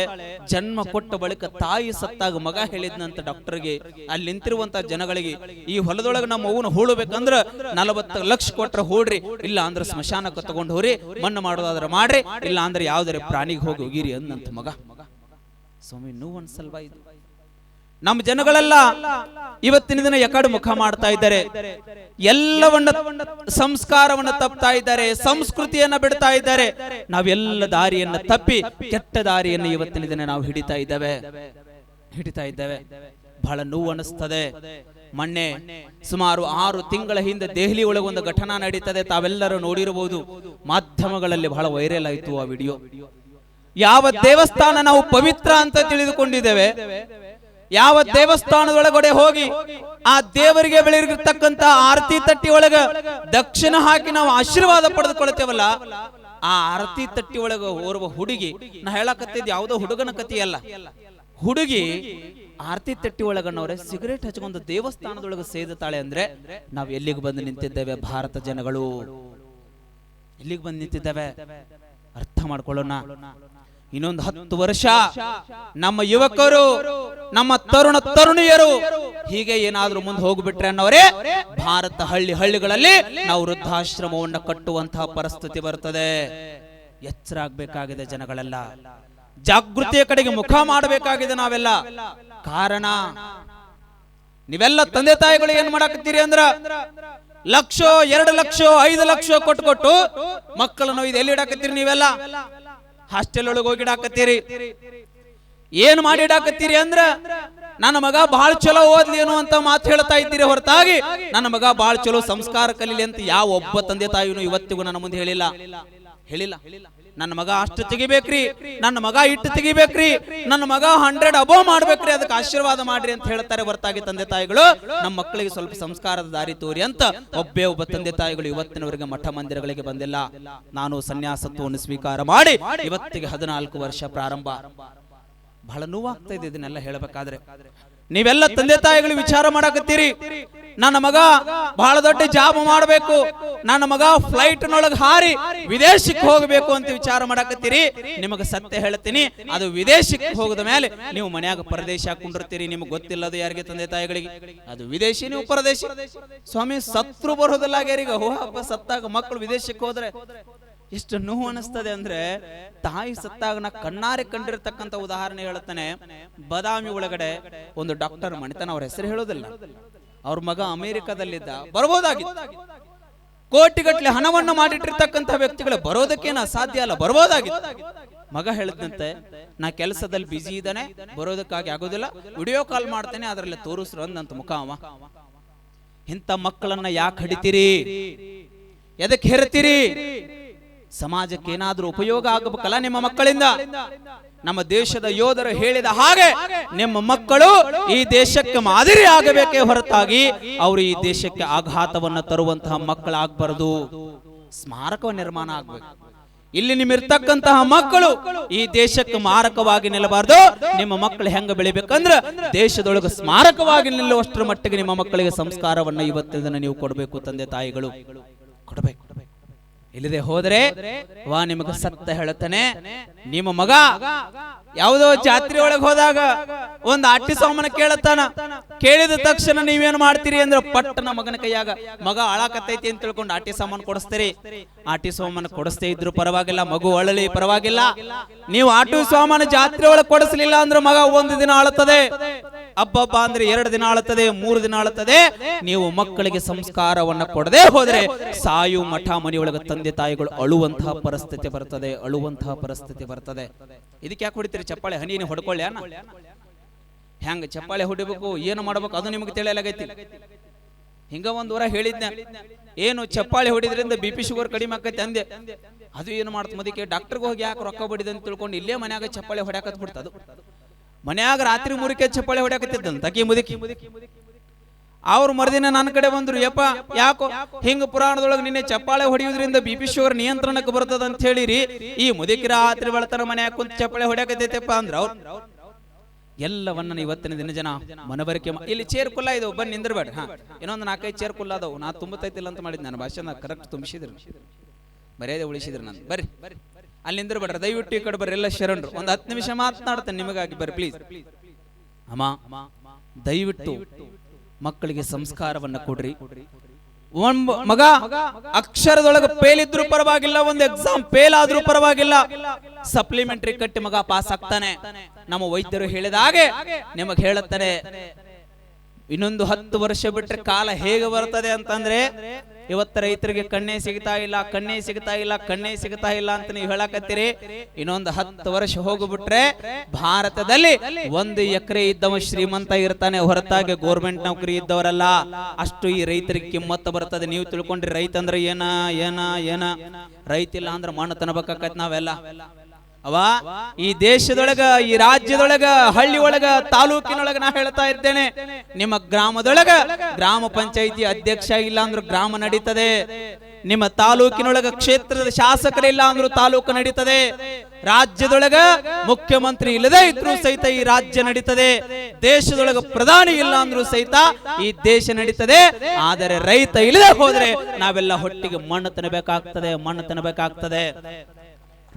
ಜನ್ಮ ಕೊಟ್ಟ ಬಳಿಕ ತಾಯಿ ಸತ್ತಾಗ ಮಗ ಹೇಳಿದ್ನಂತ ಡಾಕ್ಟರ್ಗೆ, ಅಲ್ಲಿ ನಿಂತಿರುವಂತ ಜನಗಳಿಗೆ, ಈ ಹೊಲದೊಳಗೆ ನಮ್ಮ ಅವ್ವನ ಹೂಳಬೇಕಂದ್ರ 40 ಲಕ್ಷ ಕೊಟ್ರೆ ಹೂಡ್ರಿ, ಇಲ್ಲ ಅಂದ್ರೆ ಸ್ಮಶಾನಕ್ಕೆ ತಗೊಂಡು ಹೋಗ್ರಿ, ಮಣ್ಣು ಮಾಡೋದಾದ್ರೆ ಮಾಡ್ರಿ, ಇಲ್ಲ ಅಂದ್ರೆ ಯಾವ್ದಾರೆ ಪ್ರಾಣಿಗೆ ಹೋಗಿ ಹೋಗಿರಿ ಅಂದಂತ ಮಗ. ಸ್ವಾಮಿ, ನೋವು ಅನ್ಸಲ್ವಾ ಇದು? ನಮ್ಮ ಜನಗಳೆಲ್ಲ ಇವತ್ತಿನ ದಿನ ಯಾಕಡೆ ಮುಖ ಮಾಡ್ತಾ ಇದ್ದಾರೆ, ಎಲ್ಲವನ್ನ ಸಂಸ್ಕಾರವನ್ನ ತಪ್ತಾ ಇದ್ದಾರೆ, ಸಂಸ್ಕೃತಿಯನ್ನ ಬಿಡ್ತಾ ಇದ್ದಾರೆ. ನಾವೆಲ್ಲ ದಾರಿಯನ್ನ ತಪ್ಪಿ ಕೆಟ್ಟ ದಾರಿಯನ್ನು ಇವತ್ತಿನ ದಿನ ನಾವು ಹಿಡಿತಾ ಇದ್ದೇವೆ. ಬಹಳ ನೋವು ಅನಿಸ್ತದೆ. ಮೊನ್ನೆ ಸುಮಾರು 6 ತಿಂಗಳ ಹಿಂದೆ ದೆಹಲಿ ಒಳಗೆ ಒಂದು ಘಟನಾ ನಡೀತದೆ, ತಾವೆಲ್ಲರೂ ನೋಡಿರಬಹುದು. ಮಾಧ್ಯಮಗಳಲ್ಲಿ ಬಹಳ ವೈರಲ್ ಆಯಿತು ಆ ವಿಡಿಯೋ. ಯಾವ ದೇವಸ್ಥಾನ ನಾವು ಪವಿತ್ರ ಅಂತ ತಿಳಿದುಕೊಂಡಿದ್ದೇವೆ, ಯಾವ ದೇವಸ್ಥಾನದೊಳಗಡೆ ಹೋಗಿ ಆ ದೇವರಿಗೆ ಬೆಳೆದಿರ್ತಕ್ಕಂತ ಆರತಿ ತಟ್ಟಿ ಒಳಗ ದಕ್ಷಿಣ ಹಾಕಿ ನಾವು ಆಶೀರ್ವಾದ ಪಡೆದುಕೊಳ್ತೇವಲ್ಲ, ಆ ಆರತಿ ತಟ್ಟಿ ಒಳಗ ಓರ್ವ ಹುಡುಗಿ, ನಾ ಹೇಳಕತ್ತಿದ್ ಯಾವುದೋ ಹುಡುಗನ ಕಥೆಯಲ್ಲ, ಹುಡುಗಿ ಆರತಿ ತಟ್ಟಿ ಒಳಗನ್ನವ್ರೆ ಸಿಗರೇಟ್ ಹಚ್ಕೊಂಡು ದೇವಸ್ಥಾನದೊಳಗೆ ಸೇದುತ್ತಾಳೆ ಅಂದ್ರೆ ನಾವು ಎಲ್ಲಿಗೆ ಬಂದು ನಿಂತಿದ್ದೇವೆ? ಭಾರತ ಜನಗಳು ಎಲ್ಲಿಗೆ ಬಂದು ನಿಂತಿದ್ದೇವೆ? ಅರ್ಥ ಮಾಡ್ಕೊಳ್ಳೋಣ. ಇನ್ನೊಂದು 10 ವರ್ಷ ನಮ್ಮ ಯುವಕರು, ನಮ್ಮ ತರುಣಿಯರು ಹೀಗೆ ಏನಾದ್ರೂ ಮುಂದೆ ಹೋಗ್ಬಿಟ್ರೆ ಅನ್ನೋರೇ ಭಾರತ ಹಳ್ಳಿಗಳಲ್ಲಿ ನಾವು ವೃದ್ಧಾಶ್ರಮವನ್ನು ಕಟ್ಟುವಂತಹ ಪರಿಸ್ಥಿತಿ ಬರ್ತದೆ. ಎಚ್ಚರ ಆಗ್ಬೇಕಾಗಿದೆ ಜನಗಳೆಲ್ಲ, ಜಾಗೃತಿಯ ಕಡೆಗೆ ಮುಖ ಮಾಡಬೇಕಾಗಿದೆ ನಾವೆಲ್ಲ. ಕಾರಣ ನೀವೆಲ್ಲ ತಂದೆ ತಾಯಿಗಳು ಏನ್ ಮಾಡಾಕತ್ತೀರಿ ಅಂದ್ರ ಲಕ್ಷ 2 ಲಕ್ಷ 5 ಲಕ್ಷ ಕೊಟ್ಟು ಮಕ್ಕಳನ್ನು ಇದು ಎಲ್ಲಿ ಇಡಾಕತ್ತೀರಿ? ನೀವೆಲ್ಲ ಹಾಸ್ಟೆಲ್ ಒಳಗೆ ಹೋಗಿಡಾಕತ್ತೀರಿ. ಏನ್ ಮಾಡಿ ಇಡಾಕತ್ತೀರಿ ಅಂದ್ರ ನನ್ನ ಮಗ ಬಹಳ ಚಲೋ ಓದ್ಲಿ ಅನ್ನುವಂತ ಮಾತು ಹೇಳ್ತಾ ಇದ್ದೀರಿ ಹೊರತಾಗಿ ನನ್ನ ಮಗ ಬಹಳ ಚಲೋ ಸಂಸ್ಕಾರ ಕಲೀಲಿ ಅಂತ ಯಾವ ಒಬ್ಬ ತಂದೆ ತಾಯಿನೂ ಇವತ್ತಿಗೂ ನನ್ನ ಮುಂದೆ ಹೇಳಿಲ್ಲ. ನನ್ನ ಮಗ ಅಷ್ಟು ತೆಗಿಬೇಕ್ರಿ, ನನ್ನ ಮಗ ಇಟ್ಟು ತೆಗಿಬೇಕ್ರಿ, ನನ್ನ ಮಗ 100 ಅಬೋವ್ ಮಾಡ್ಬೇಕ್ರಿ, ಅದಕ್ಕೆ ಆಶೀರ್ವಾದ ಮಾಡ್ರಿ ಅಂತ ಹೇಳ್ತಾರೆ ಹೊರತಾಗಿ ತಂದೆ ತಾಯಿಗಳು ನಮ್ಮ ಮಕ್ಕಳಿಗೆ ಸ್ವಲ್ಪ ಸಂಸ್ಕಾರದ ದಾರಿ ತೋರಿ ಅಂತ ಒಬ್ಬ ತಂದೆ ತಾಯಿಗಳು ಇವತ್ತಿನವರೆಗೆ ಮಠ ಮಂದಿರಗಳಿಗೆ ಬಂದಿಲ್ಲ. ನಾನು ಸನ್ಯಾಸತ್ವವನ್ನು ಸ್ವೀಕಾರ ಮಾಡಿ ಇವತ್ತಿಗೆ 14 ವರ್ಷ ಪ್ರಾರಂಭ. ಬಹಳ ನೋವಾಗ್ತಾ ಇದೆ ಇದನ್ನೆಲ್ಲ ಹೇಳಬೇಕಾದ್ರೆ. ನೀವೆಲ್ಲ ತಂದೆ ತಾಯಿಗಳು ವಿಚಾರ ಮಾಡಕತ್ತೀರಿ, ನನ್ನ ಮಗ ಬಹಳ ದೊಡ್ಡ ಜಾಬ್ ಮಾಡಬೇಕು, ನನ್ನ ಮಗ ಫ್ಲೈಟ್ ನೊಳಗೆ ಹಾರಿ ವಿದೇಶಕ್ಕೆ ಹೋಗಬೇಕು ಅಂತ ವಿಚಾರ ಮಾಡಕತ್ತೀರಿ. ನಿಮಗೆ ಸತ್ಯ ಹೇಳ್ತೀನಿ, ಅದು ವಿದೇಶಕ್ಕೆ ಹೋಗದ ಮೇಲೆ ನೀವು ಮನ್ಯಾಗ ಪರದೇಶ ಹಾಕೊಂಡಿರ್ತೀರಿ. ನಿಮ್ಗೆ ಗೊತ್ತಿಲ್ಲದು ಯಾರಿಗೆ ತಂದೆ ತಾಯಿಗಳಿಗೆ, ಅದು ವಿದೇಶಿ ನೀವು ಪರದೇಶಿ. ಸ್ವಾಮಿ ಸತ್ರು ಬರೋದಿಲ್ಲ ಯಾರಿಗ, ಹಬ್ಬ ಸತ್ತಾಗ ಮಕ್ಕಳು ವಿದೇಶಕ್ಕೆ ಹೋದ್ರೆ ಎಷ್ಟು ನೋವು ಅನಿಸ್ತದೆ ಅಂದ್ರೆ, ತಾಯಿ ಸತ್ತಾಗ ನಾ ಕಣ್ಣಾರೆ ಕಂಡಿರ್ತಕ್ಕಂಥ ಉದಾಹರಣೆ ಹೇಳುತ್ತಾನೆ. ಬಾದಾಮಿ ಒಳಗಡೆ ಒಂದು ಡಾಕ್ಟರ್ ಮಣಿತಾನ, ಅವ್ರ ಹೆಸರು ಹೇಳೋದಿಲ್ಲ, ಅವ್ರ ಮಗ ಅಮೆರಿಕದಲ್ಲಿದ್ದ, ಬರ್ಬೋದಾಗಿತ್ತು. ಕೋಟಿಗಟ್ಟಲೆ ಹಣವನ್ನು ಮಾಡಿಟ್ಟಿರ್ತಕ್ಕಂಥ ವ್ಯಕ್ತಿಗಳು ಬರೋದಕ್ಕೇನ ಸಾಧ್ಯ ಅಲ್ಲ, ಬರ್ಬೋದಾಗಿತ್ತು. ಮಗ ಹೇಳಿದಂತೆ ನಾ ಕೆಲಸದಲ್ಲಿ ಬಿಜಿ ಇದ್ದಾನೆ, ಬರೋದಕ್ಕಾಗಿ ಆಗೋದಿಲ್ಲ, ವಿಡಿಯೋ ಕಾಲ್ ಮಾಡ್ತೇನೆ, ಅದರಲ್ಲಿ ತೋರಿಸ್ರು ಅಂದಂತ ಮುಖ ಅವ. ಇಂಥ ಮಕ್ಕಳನ್ನ ಯಾಕೆ ಹಿಡಿತೀರಿ, ಎದಕ್ಕೆ ಹೆರ್ತೀರಿ? ಸಮಾಜಕ್ಕೆ ಏನಾದ್ರೂ ಉಪಯೋಗ ಆಗಬೇಕಲ್ಲ ನಿಮ್ಮ ಮಕ್ಕಳಿಂದ. ನಮ್ಮ ದೇಶದ ಯೋಧರು ಹೇಳಿದ ಹಾಗೆ ನಿಮ್ಮ ಮಕ್ಕಳು ಈ ದೇಶಕ್ಕೆ ಮಾದರಿ ಆಗಬೇಕೇ ಹೊರತಾಗಿ ಅವರು ಈ ದೇಶಕ್ಕೆ ಆಘಾತವನ್ನು ತರುವಂತಹ ಮಕ್ಕಳಾಗಬಾರದು. ಸ್ಮಾರಕ ನಿರ್ಮಾಣ ಆಗ್ಬೇಕು. ಇಲ್ಲಿ ನಿಮ್ಮಿರ್ತಕ್ಕಂತಹ ಮಕ್ಕಳು ಈ ದೇಶಕ್ಕೆ ಮಾರಕವಾಗಿ ನಿಲ್ಲಬಾರ್ದು. ನಿಮ್ಮ ಮಕ್ಕಳು ಹೆಂಗ ಬೆಳಿಬೇಕಂದ್ರೆ ದೇಶದೊಳಗೆ ಸ್ಮಾರಕವಾಗಿ ನಿಲ್ಲುವಷ್ಟರ ಮಟ್ಟಿಗೆ ನಿಮ್ಮ ಮಕ್ಕಳಿಗೆ ಸಂಸ್ಕಾರವನ್ನ ಇವತ್ತಿನ ನೀವು ಕೊಡಬೇಕು. ತಂದೆ ತಾಯಿಗಳು ಕೊಡಬೇಕು. ಇಲ್ಲದೆ ಹೋದ್ರೆ ವಾ ನಿಮಗೆ ಸತ್ಯ ಹೇಳುತ್ತಾನೆ, ನಿಮ್ಮ ಮಗ ಯಾವುದೋ ಜಾತ್ರೆ ಒಳಗೆ ಹೋದಾಗ ಒಂದು ಆಟಿ ಸಾಮಾನ ಕೇಳತ್ತಾನ. ಕೇಳಿದ ತಕ್ಷಣ ನೀವೇನು ಮಾಡ್ತೀರಿ ಅಂದ್ರೆ ಪಟ್ಟನ ಮಗನ ಕೈಯಾಗ ಮಗ ಅಳಾಕತ್ತೈತಿ ಅಂತ ತಿಳ್ಕೊಂಡು ಆಟಿ ಸಾಮಾನು ಕೊಡಿಸ್ತೀರಿ. ಆಟಿ ಸಾಮಾನು ಕೊಡಿಸ್ತೇ ಇದ್ರು ಪರವಾಗಿಲ್ಲ, ಮಗು ಅಳಲಿ ಪರವಾಗಿಲ್ಲ. ನೀವು ಆಟಿ ಸಾಮಾನು ಜಾತ್ರೆ ಒಳಗೆ ಕೊಡಿಸ್ಲಿಲ್ಲ ಅಂದ್ರೆ ಮಗ 1 ದಿನ ಅಳುತ್ತದೆ, ಹಬ್ಬ ಅಂದ್ರೆ 2 ದಿನ ಆಳುತ್ತದೆ, 3 ದಿನ ಆಳುತ್ತದೆ. ನೀವು ಮಕ್ಕಳಿಗೆ ಸಂಸ್ಕಾರವನ್ನ ಕೊಡದೆ ಹೋದ್ರೆ ಸಾಯು ಮಠ ಮನೆಯೊಳಗೆ ತಂದೆ ತಾಯಿಗಳು ಅಳುವಂತಹ ಪರಿಸ್ಥಿತಿ ಬರ್ತದೆ, ಅಳುವಂತಹ ಪರಿಸ್ಥಿತಿ ಬರ್ತದೆ. ಇದಕ್ಕೆ ಯಾಕೆ ಹೊಡಿತೀರಿ ಚಪ್ಪಾಳೆ? ಹನಿ ಹೊಡ್ಕೊಳ್ಳಿ ಅನ್ನ, ಹೆಂಗ ಚಪ್ಪಾಳೆ ಹೊಡಿಬೇಕು, ಏನು ಮಾಡ್ಬೇಕು ಅದು ನಿಮಗೆ ತಿಳಿಯಲಾಗೈತಿ. ಹಿಂಗ ಒಂದ್ ವಾರ ಹೇಳಿದ್ನ, ಏನು ಚಪ್ಪಾಳೆ ಹೊಡಿದ್ರಿಂದ BP ಶುಗರ್ ಕಡಿಮೆ ಆಕೈತಿ ಅಂದೆ. ಅದು ಏನು ಮಾಡ್ತ ಮದಿಕೆ ಡಾಕ್ಟರ್ಗೆ ಹೋಗಿ ಯಾಕೆ ರೊಕ್ಕ ಬಡಿದ ಅಂತ ತಿಳ್ಕೊಂಡು ಇಲ್ಲೇ ಮನ್ಯಾಗ ಚಪ್ಪಾಳೆ ಹೊಡ್ಯಾಕತ್ ಬಿಡ್ತದು. ಮನ್ಯಾಗ ರಾತ್ರಿ 3ಕ್ಕೆ ಚಪ್ಪಾಳೆ ಹೊಡ್ಯಾಕತ್ತಿದ್ದಂತ ತಕಿ ಮುದುಕಿ. ಅವ್ರು ಮರುದಿನ ನನ್ನ ಕಡೆ ಬಂದ್ರು, ಯಪ್ಪ ಯಾಕೋ ಹಿಂಗ ಪುರಾಣದೊಳಗೆ ನಿನ್ನೆ ಚಪ್ಪಾಳೆ ಹೊಡೆಯುವುದರಿಂದ BP ಶುಗರ್ ನಿಯಂತ್ರಣಕ್ಕೆ ಬರ್ತದ ಅಂತ ಹೇಳಿರಿ, ಈ ಮುದುಕಿ ರಾತ್ರಿ ಬೆಳತನ ಮನ್ಯಾಗ ಕುಂತ ಚಪ್ಪಾಳೆ ಹೊಡ್ಯಾಕತ್ತೈತಪ್ಪ ಅಂದ್ರ ಅವ್ರು ಎಲ್ಲವನ್ನ ಇವತ್ತಿನ ದಿನ ಜನ ಮನವರಿಕೆ. ಇಲ್ಲಿ ಚೇರ್ ಕುಲ್ಲ ಇದು, ಬನ್ನಿ ನಿಂದ್ರಬೇಡ. ಇನ್ನೊಂದು 4-5 ಚೇರ್ ಕುಲ್ಲ ಅದಾವು. ನಾ ತುಂಬತೈತಿಲ್ಲ ಅಂತ ಮಾಡಿದ್, ನನ್ನ ಭಾಷೆ ಕರೆಕ್ಟ್ ತುಂಬಿಸಿದ್ರು, ಮರ್ಯಾದೆ ಉಳಿಸಿದ್ರು. ನಾನು ಬರ್ರಿ ಅಲ್ಲಿ ನಿಂದ್ರಬೇಡ್ರ, ದಯವಿಟ್ಟು ಈ ಕಡೆ ಬರ್ರಿ, ಎಲ್ಲ ಶರಣರು. ಒಂದು 10 ನಿಮಿಷ ಮಾತನಾಡ್ತೇನೆ ನಿಮಗಾಗಿ, ಬರ್ರಿ ಪ್ಲೀಸ್. ಅಮ್ಮ ದಯವಿಟ್ಟು ಮಕ್ಕಳಿಗೆ ಸಂಸ್ಕಾರವನ್ನ ಕೊಡ್ರಿ. ಮಗ ಅಕ್ಷರದೊಳಗೆ ಫೇಲ್ ಇದ್ರೂ ಪರವಾಗಿಲ್ಲ, ಒಂದು ಎಕ್ಸಾಮ್ ಫೇಲ್ ಆದ್ರೂ ಪರವಾಗಿಲ್ಲ, ಸಪ್ಲಿಮೆಂಟರಿ ಕಟ್ಟಿ ಮಗ ಪಾಸ್ ಆಗ್ತಾನೆ. ನಮ್ಮ ವೈದ್ಯರು ಹೇಳಿದ ಹಾಗೆ ನಿಮಗೆ ಹೇಳುತ್ತಾರೆ, ಇನ್ನೊಂದು 10 ವರ್ಷ ಬಿಟ್ರೆ ಕಾಲ ಹೇಗೆ ಬರ್ತದೆ ಅಂತಂದ್ರೆ, ಇವತ್ತು ರೈತರಿಗೆ ಕಣ್ಣೇ ಸಿಗ್ತಾ ಇಲ್ಲ, ಕಣ್ಣೇ ಸಿಗ್ತಾ ಇಲ್ಲ, ಕಣ್ಣೇ ಸಿಗ್ತಾ ಇಲ್ಲ ಅಂತ ನೀವು ಹೇಳಕತ್ತೀರಿ. ಇನ್ನೊಂದು 10 ವರ್ಷ ಹೋಗ್ಬಿಟ್ರೆ ಭಾರತದಲ್ಲಿ 1 ಎಕರೆ ಇದ್ದವ ಶ್ರೀಮಂತ ಇರ್ತಾನೆ ಹೊರತಾಗಿ ಗೋರ್ಮೆಂಟ್ ನೌಕರಿ ಇದ್ದವರಲ್ಲ. ಅಷ್ಟು ಈ ರೈತರಿಗೆ ಕಿಮ್ಮತ್ತು ಬರ್ತದೆ. ನೀವು ತಿಳ್ಕೊಂಡ್ರಿ ರೈತ ಅಂದ್ರೆ ಏನ ಏನ ಏನ, ರೈತ ಇಲ್ಲ ಅಂದ್ರೆ ಮಣ್ಣು ತನಬೇಕಾಕತ್ ನಾವೆಲ್ಲ. ಅವ ಈ ದೇಶದೊಳಗ, ಈ ರಾಜ್ಯದೊಳಗ, ಹಳ್ಳಿ ಒಳಗ, ತಾಲೂಕಿನೊಳಗ ನಾ ಹೇಳ್ತಾ ಇರ್ತೇನೆ, ನಿಮ್ಮ ಗ್ರಾಮದೊಳಗ ಗ್ರಾಮ ಪಂಚಾಯಿತಿ ಅಧ್ಯಕ್ಷ ಇಲ್ಲ ಅಂದ್ರೂ ಗ್ರಾಮ ನಡೀತದೆ. ನಿಮ್ಮ ತಾಲೂಕಿನೊಳಗ ಕ್ಷೇತ್ರದ ಶಾಸಕರಿಲ್ಲ ಅಂದ್ರೂ ತಾಲೂಕು ನಡೀತದೆ. ರಾಜ್ಯದೊಳಗ ಮುಖ್ಯಮಂತ್ರಿ ಇಲ್ಲದೆ ಇದ್ರೂ ಸಹಿತ ಈ ರಾಜ್ಯ ನಡೀತದೆ. ದೇಶದೊಳಗ ಪ್ರಧಾನಿ ಇಲ್ಲ ಅಂದ್ರೂ ಸಹಿತ ಈ ದೇಶ ನಡೀತದೆ. ಆದರೆ ರೈತ ಇಲ್ಲದೆ ಹೋದ್ರೆ ನಾವೆಲ್ಲ ಹೊಟ್ಟಿಗೆ ಮಣ್ಣು ತಿನ್ನಬೇಕಾಗ್ತದೆ, ಮಣ್ಣು ತಿನ್ನಬೇಕಾಗ್ತದೆ.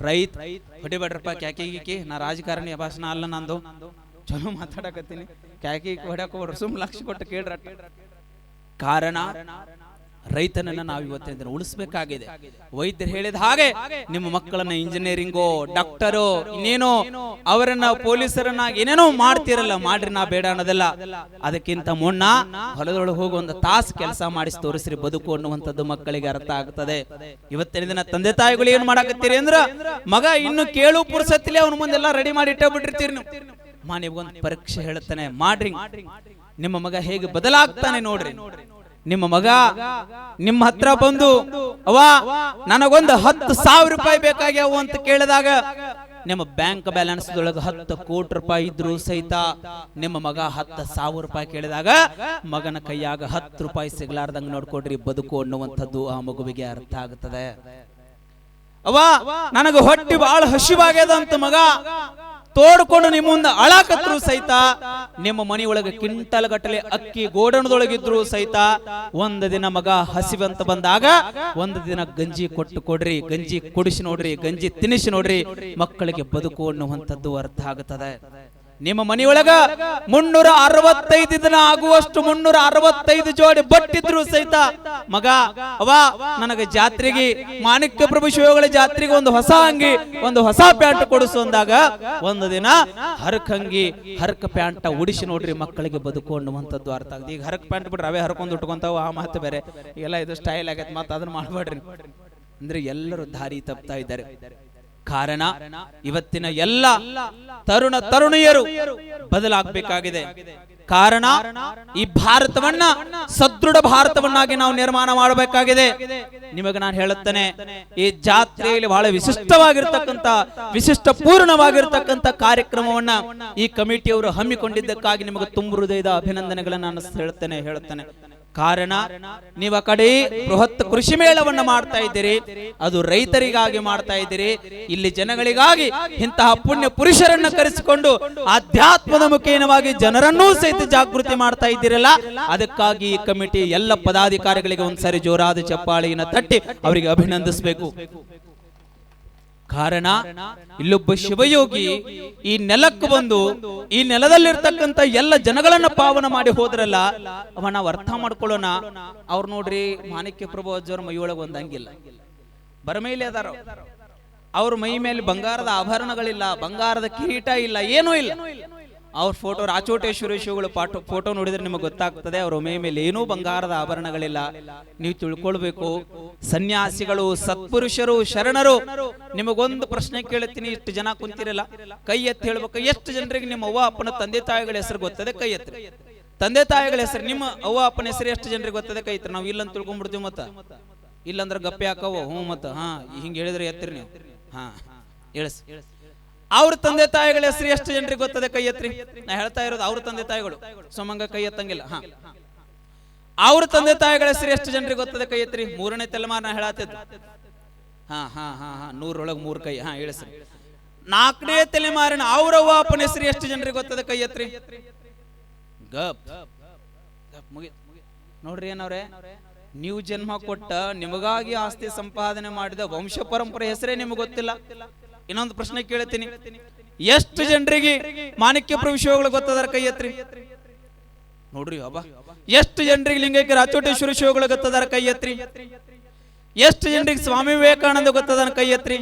ರೈತ ಹೊಡಿಬೇಡ್ರಪ್ಪ ಕ್ಯಾಕಿ, ನಾ ರಾಜಕಾರಣಿ ಭಾಷಣ ಅಲ್ಲ, ನಂದು ಚಲೋ ಮಾತಾಡಕತ್ತೀನಿ. ಕ್ಯಾಕಿ ಹೊಡ್ಯಾಕ ಹೋಗ್ರಿ, ಸುಮ್ ಲಕ್ಷ ಕೊಟ್ಟು ಕೇಳ್ರ. ಕಾರಣ ರೈತನನ್ನ ನಾವು ಇವತ್ತಿನ ದಿನ ಉಳಿಸಬೇಕಾಗಿದೆ. ವೈದ್ಯರು ಹೇಳಿದ ಹಾಗೆ ನಿಮ್ಮ ಮಕ್ಕಳನ್ನ ಇಂಜಿನಿಯರಿಂಗೋ ಡಾಕ್ಟರೋ ಇನ್ನೇನೋ ಅವರನ್ನ ಪೊಲೀಸರನ್ನ ಏನೇನೋ ಮಾಡ್ತಿರಲ್ಲ, ಮಾಡ್ರಿ ನಾ ಬೇಡ ಅನ್ನೋದಲ್ಲ. ಅದಕ್ಕಿಂತ ಮುನ್ನ ಹೊಲದೊಳಗೆ ಹೋಗಿ ಒಂದು ತಾಸು ಕೆಲಸ ಮಾಡಿಸಿ ತೋರಿಸ್ರಿ ಬದುಕು ಅನ್ನುವಂಥದ್ದು ಮಕ್ಕಳಿಗೆ ಅರ್ಥ ಆಗ್ತದೆ. ಇವತ್ತಿನ ದಿನ ತಂದೆ ತಾಯಿಗಳು ಏನ್ ಮಾಡಾಕತ್ತೀರಿ ಅಂದ್ರ ಮಗ ಇನ್ನು ಕೇಳು ಪುರ್ಸತ್ತಿಲಿ ಅವನ ಮುಂದೆಲ್ಲ ರೆಡಿ ಮಾಡಿ ಇಟ್ಟ ಬಿಟ್ಟಿರ್ತೀರಿ ನೀವು. ನಿಮ್ಗೊಂದು ಪರೀಕ್ಷೆ ಹೇಳ್ತಾನೆ ಮಾಡ್ರಿ, ನಿಮ್ಮ ಮಗ ಹೇಗೆ ಬದಲಾಗ್ತಾನೆ ನೋಡ್ರಿ. ನಿಮ್ಮ ಮಗ ನಿಮ್ಮ ಹತ್ರ ಬಂದು ಅವ್ವ ನನಗೊಂದು 10,000 ರೂಪಾಯಿ ಬೇಕಾಗ್ಯಾವು ಅಂತ ಕೇಳಿದಾಗ ನಿಮ್ಮ ಬ್ಯಾಂಕ್ ಬ್ಯಾಲೆನ್ಸ್ ದೊಳಗೆ 10 ಕೋಟಿ ರೂಪಾಯಿ ಇದ್ರು ಸಹಿತ ನಿಮ್ಮ ಮಗ 10,000 ರೂಪಾಯಿ ಕೇಳಿದಾಗ ಮಗನ ಕೈಯಾಗ 10 ರೂಪಾಯಿ ಸಿಗ್ಲಾರ್ದಂಗ ನೋಡ್ಕೊಡ್ರಿ ಬದುಕು ಅನ್ನುವಂಥದ್ದು ಆ ಮಗುವಿಗೆ ಅರ್ಥ ಆಗುತ್ತದೆ. ಅವ್ವ ನನಗ ಹೊಟ್ಟಿ ಬಹಳ ಹಸಿವಾಗ್ಯದ ಅಂತ ಮಗ ತೋಡ್ಕೊಂಡು ನಿಮ್ಮ ಮುಂದೆ ಅಳಾಕತ್ರು ಸಹಿತ ನಿಮ್ಮ ಮನೆಯೊಳಗೆ ಕ್ವಿಂಟಲ್ ಗಟ್ಟಲೆ ಅಕ್ಕಿ ಗೋಡಣದೊಳಗಿದ್ರು ಸಹಿತ ಒಂದು ದಿನ ಮಗ ಹಸಿವಂತ ಬಂದಾಗ ಒಂದು ದಿನ ಗಂಜಿ ಕೊಟ್ಟು ಕೊಡ್ರಿ, ಗಂಜಿ ಕುಡಿಸಿ ನೋಡ್ರಿ, ಗಂಜಿ ತಿನ್ನಿಸಿ ನೋಡ್ರಿ, ಮಕ್ಕಳಿಗೆ ಬದುಕು ಅನ್ನುವಂಥದ್ದು ಅರ್ಥ ಆಗುತ್ತದೆ. ನಿಮ್ಮ ಮನೆಯೊಳಗ 365 ದಿನ ಆಗುವಷ್ಟು 365 ಜೋಡಿ ಬಟ್ಟಿದ್ರು ಸಹಿತ ಮಗ ಅವ್ವ ನನಗೆ ಜಾತ್ರೆಗೆ ಮಾಣಿಕ್ಯ ಪ್ರಭು ಶಿವಗಳ ಜಾತ್ರೆಗೆ ಒಂದು ಹೊಸ ಅಂಗಿ ಒಂದು ಹೊಸ ಪ್ಯಾಂಟ್ ಕೊಡಿಸು ಅಂದಾಗ ಒಂದು ದಿನ ಹರಕಂಗಿ ಹರಕ ಪ್ಯಾಂಟ ಉಡಿಸಿ ನೋಡ್ರಿ, ಮಕ್ಕಳಿಗೆ ಬದುಕು ಅನ್ನುವಂಥದ್ದು ಅರ್ಥ ಆಗುತ್ತೆ. ಈಗ ಹರಕ್ ಪ್ಯಾಂಟ್ ಬಿಟ್ರೆ ಅವೇ ಹರ್ಕೊಂಡು ಉಟ್ಕೊಂತಾವ, ಆ ಮಾತು ಬೇರೆ. ಎಲ್ಲ ಇದು ಸ್ಟೈಲ್ ಆಗೈತೆ, ಮಾತು ಅದನ್ನ ಮಾಡ್ಬೇಡ್ರಿ. ಅಂದ್ರೆ ಎಲ್ಲರೂ ದಾರಿ ತಪ್ತಾ ಇದ್ದಾರೆ. ಕಾರಣ ಇವತ್ತಿನ ಎಲ್ಲ ತರುಣ ತರುಣಿಯರು ಬದಲಾಗಬೇಕಾಗಿದೆ. ಕಾರಣ ಈ ಭಾರತವನ್ನ ಸದೃಢ ಭಾರತವನ್ನಾಗಿ ನಾವು ನಿರ್ಮಾಣ ಮಾಡಬೇಕಾಗಿದೆ. ನಿಮಗೆ ನಾನು ಹೇಳುತ್ತೇನೆ, ಈ ಜಾತ್ರೆಯಲ್ಲಿ ಬಹಳ ವಿಶಿಷ್ಟವಾಗಿರ್ತಕ್ಕಂಥ ವಿಶಿಷ್ಟ ಪೂರ್ಣವಾಗಿರ್ತಕ್ಕಂಥ ಕಾರ್ಯಕ್ರಮವನ್ನ ಈ ಕಮಿಟಿಯವರು ಹಮ್ಮಿಕೊಂಡಿದ್ದಕ್ಕಾಗಿ ನಿಮಗೆ ತುಂಬ ಹೃದಯದ ಅಭಿನಂದನೆಗಳನ್ನು ನಾನು ಹೇಳುತ್ತೇನೆ. ಕಾರಣ ನೀವು ಆ ಕಡೆ ಬೃಹತ್ ಕೃಷಿ ಮೇಳವನ್ನ ಮಾಡ್ತಾ ಇದ್ದೀರಿ, ಅದು ರೈತರಿಗಾಗಿ ಮಾಡ್ತಾ ಇದ್ದೀರಿ. ಇಲ್ಲಿ ಜನಗಳಿಗಾಗಿ ಇಂತಹ ಪುಣ್ಯ ಪುರುಷರನ್ನ ಕರೆಸಿಕೊಂಡು ಆಧ್ಯಾತ್ಮದ ಮುಖೇನವಾಗಿ ಜನರನ್ನೂ ಸಹಿತ ಜಾಗೃತಿ ಮಾಡ್ತಾ ಇದ್ದೀರಲ್ಲ, ಅದಕ್ಕಾಗಿ ಈ ಕಮಿಟಿ ಎಲ್ಲ ಪದಾಧಿಕಾರಿಗಳಿಗೆ ಒಂದ್ಸರಿ ಜೋರಾದ ಚಪ್ಪಾಳೆಯನ್ನು ತಟ್ಟಿ ಅವರಿಗೆ ಅಭಿನಂದಿಸಬೇಕು. ಕಾರಣ ಇಲ್ಲೊಬ್ಬ ಶಿವಯೋಗಿ ಈ ನೆಲಕ್ಕೆ ಬಂದು ಈ ನೆಲದಲ್ಲಿರ್ತಕ್ಕಂಥ ಎಲ್ಲ ಜನಗಳನ್ನ ಪಾವನ ಮಾಡಿ ಹೋದ್ರಲ್ಲ, ಅವ ನಾವು ಅರ್ಥ ಮಾಡ್ಕೊಳ್ಳೋಣ. ಅವ್ರು ನೋಡ್ರಿ ಮಾಣಿಕ್ಯ ಪ್ರಭು ಅಜ್ಜವ್ರ ಮೈಯೊಳಗೆ ಒಂದ್ ಅಂಗಿಲ್ಲ, ಬರಮೇಲೆ ಅದಾರ. ಅವ್ರ ಮೈ ಮೇಲೆ ಬಂಗಾರದ ಆಭರಣಗಳಿಲ್ಲ, ಬಂಗಾರದ ಕಿರೀಟ ಇಲ್ಲ, ಏನೂ ಇಲ್ಲ. ಅವ್ರ ಫೋಟೋ ರಾಚೋಟೇಶ್ವರಿ ಶಿವಗಳು ಫೋಟೋ ನೋಡಿದ್ರೆ ನಿಮಗೆ ಗೊತ್ತಾಗ್ತದೆ ಅವ್ರ ಮೈ ಮೇಲೆ ಏನೂ ಬಂಗಾರದ ಆಭರಣಗಳಿಲ್ಲ. ನೀವು ತಿಳ್ಕೊಳ್ಬೇಕು, ಸನ್ಯಾಸಿಗಳು ಸತ್ಪುರುಷರು ಶರಣರು. ನಿಮಗೊಂದು ಪ್ರಶ್ನೆ ಕೇಳುತ್ತೀನಿ, ಇಷ್ಟು ಜನ ಕುಂತಿರಲ್ಲ, ಕೈ ಎತ್ತಿ ಹೇಳ್ಬೇಕು. ಎಷ್ಟು ಜನರಿಗೆ ನಿಮ್ಮ ಅವ್ವ ಅಪ್ಪನ ತಂದೆ ತಾಯಿಗಳ ಹೆಸರು ಗೊತ್ತದೆ? ಕೈ ಎತ್ತಿ. ತಂದೆ ತಾಯಿಗಳ ಹೆಸರು ನಿಮ್ಮ ಅವ್ವ ಅಪ್ಪನ ಹೆಸರು ಎಷ್ಟು ಜನರಿಗೆ ಗೊತ್ತದೆ? ಕೈ ಎತ್ತಿ. ನಾವು ಇಲ್ಲಂತ ತಿಳ್ಕೊಂಡ್ಬಿಡ್ತೀವಿ, ಮತ್ತ ಇಲ್ಲಂದ್ರೆ ಗಪ್ಪೆ ಹಾಕವ. ಹ್ಞೂ ಮತ್ತ ಹಾ ಹಿಂಗೆ ಹೇಳಿದ್ರೆ ಎತ್ತಿರಿ ನೀವು. ಹಾ ಹೇಳಿಸ್. ಅವ್ರ ತಂದೆ ತಾಯಿಗಳ ಹೆಸರು ಎಷ್ಟು ಜನರಿಗೆ ಗೊತ್ತದೆ? ಕೈ ಎತ್ರಿ. ನಾ ಹೇಳ್ತಾ ಇರೋದು ಅವ್ರ ತಂದೆ ತಾಯಿಗಳು, ಸೋಮಂಗ ಕೈ ಎತ್ತಂಗಿಲ್ಲ. ಹಾ, ಅವ್ರ ತಂದೆ ತಾಯಿಗಳ ಹೆಸರು ಎಷ್ಟು ಜನರಿಗೆ ಗೊತ್ತದೆ? ಕೈ ಎತ್ರಿ. 3ನೇ ತಲೆಮಾರು ನಾ ಹೇಳತ್ತಿದ್ದು. ಹಾ ಹಾ ಹಾ ಹಾ 100ರೊಳಗೆ 3 ಕೈ. ಹಾ ಹೇಳಿಸ್ರಿ. 4ನೇ ತಲೆಮಾರಿನ ಅವ್ರವ್ವ ಅಪ್ಪನ ಹೆಸರು ಎಷ್ಟು ಜನರಿಗೆ ಗೊತ್ತದೆ? ಕೈ ಎತ್ರಿ. ಗಪ್ ಮುಗಿ ನೋಡ್ರಿ. ಏನವ್ರೆ, ನೀವು ಜನ್ಮ ಕೊಟ್ಟ ನಿಮಗಾಗಿ ಆಸ್ತಿ ಸಂಪಾದನೆ ಮಾಡಿದ ವಂಶ ಪರಂಪರೆ ಹೆಸರೇ ನಿಮಗೆ ಗೊತ್ತಿಲ್ಲ. ಇನ್ನೊಂದು ಪ್ರಶ್ನೆ ಕೇಳ್ತೀನಿ, ಎಷ್ಟು ಜನರಿಗೆ ಮಾಣಿಕ್ಯ ಪ್ರಭು ಶಿವಗಳು ಗೊತ್ತದಾರ? ಕೈ ಎತ್ರಿ. ನೋಡ್ರಿ ಅಬ್ಬಾ, ಎಷ್ಟು ಜನರಿಗೆ ಲಿಂಗೈಕ್ಯ ರಾಚೋಟೇಶ್ವರಿ ಶಿವಗಳು ಗೊತ್ತದಾರ? ಕೈ ಎತ್ರಿ. ಎಷ್ಟು ಜನರಿಗೆ ಸ್ವಾಮಿ ವಿವೇಕಾನಂದ ಗೊತ್ತದಾನ? ಕೈ ಎತ್ರಿ.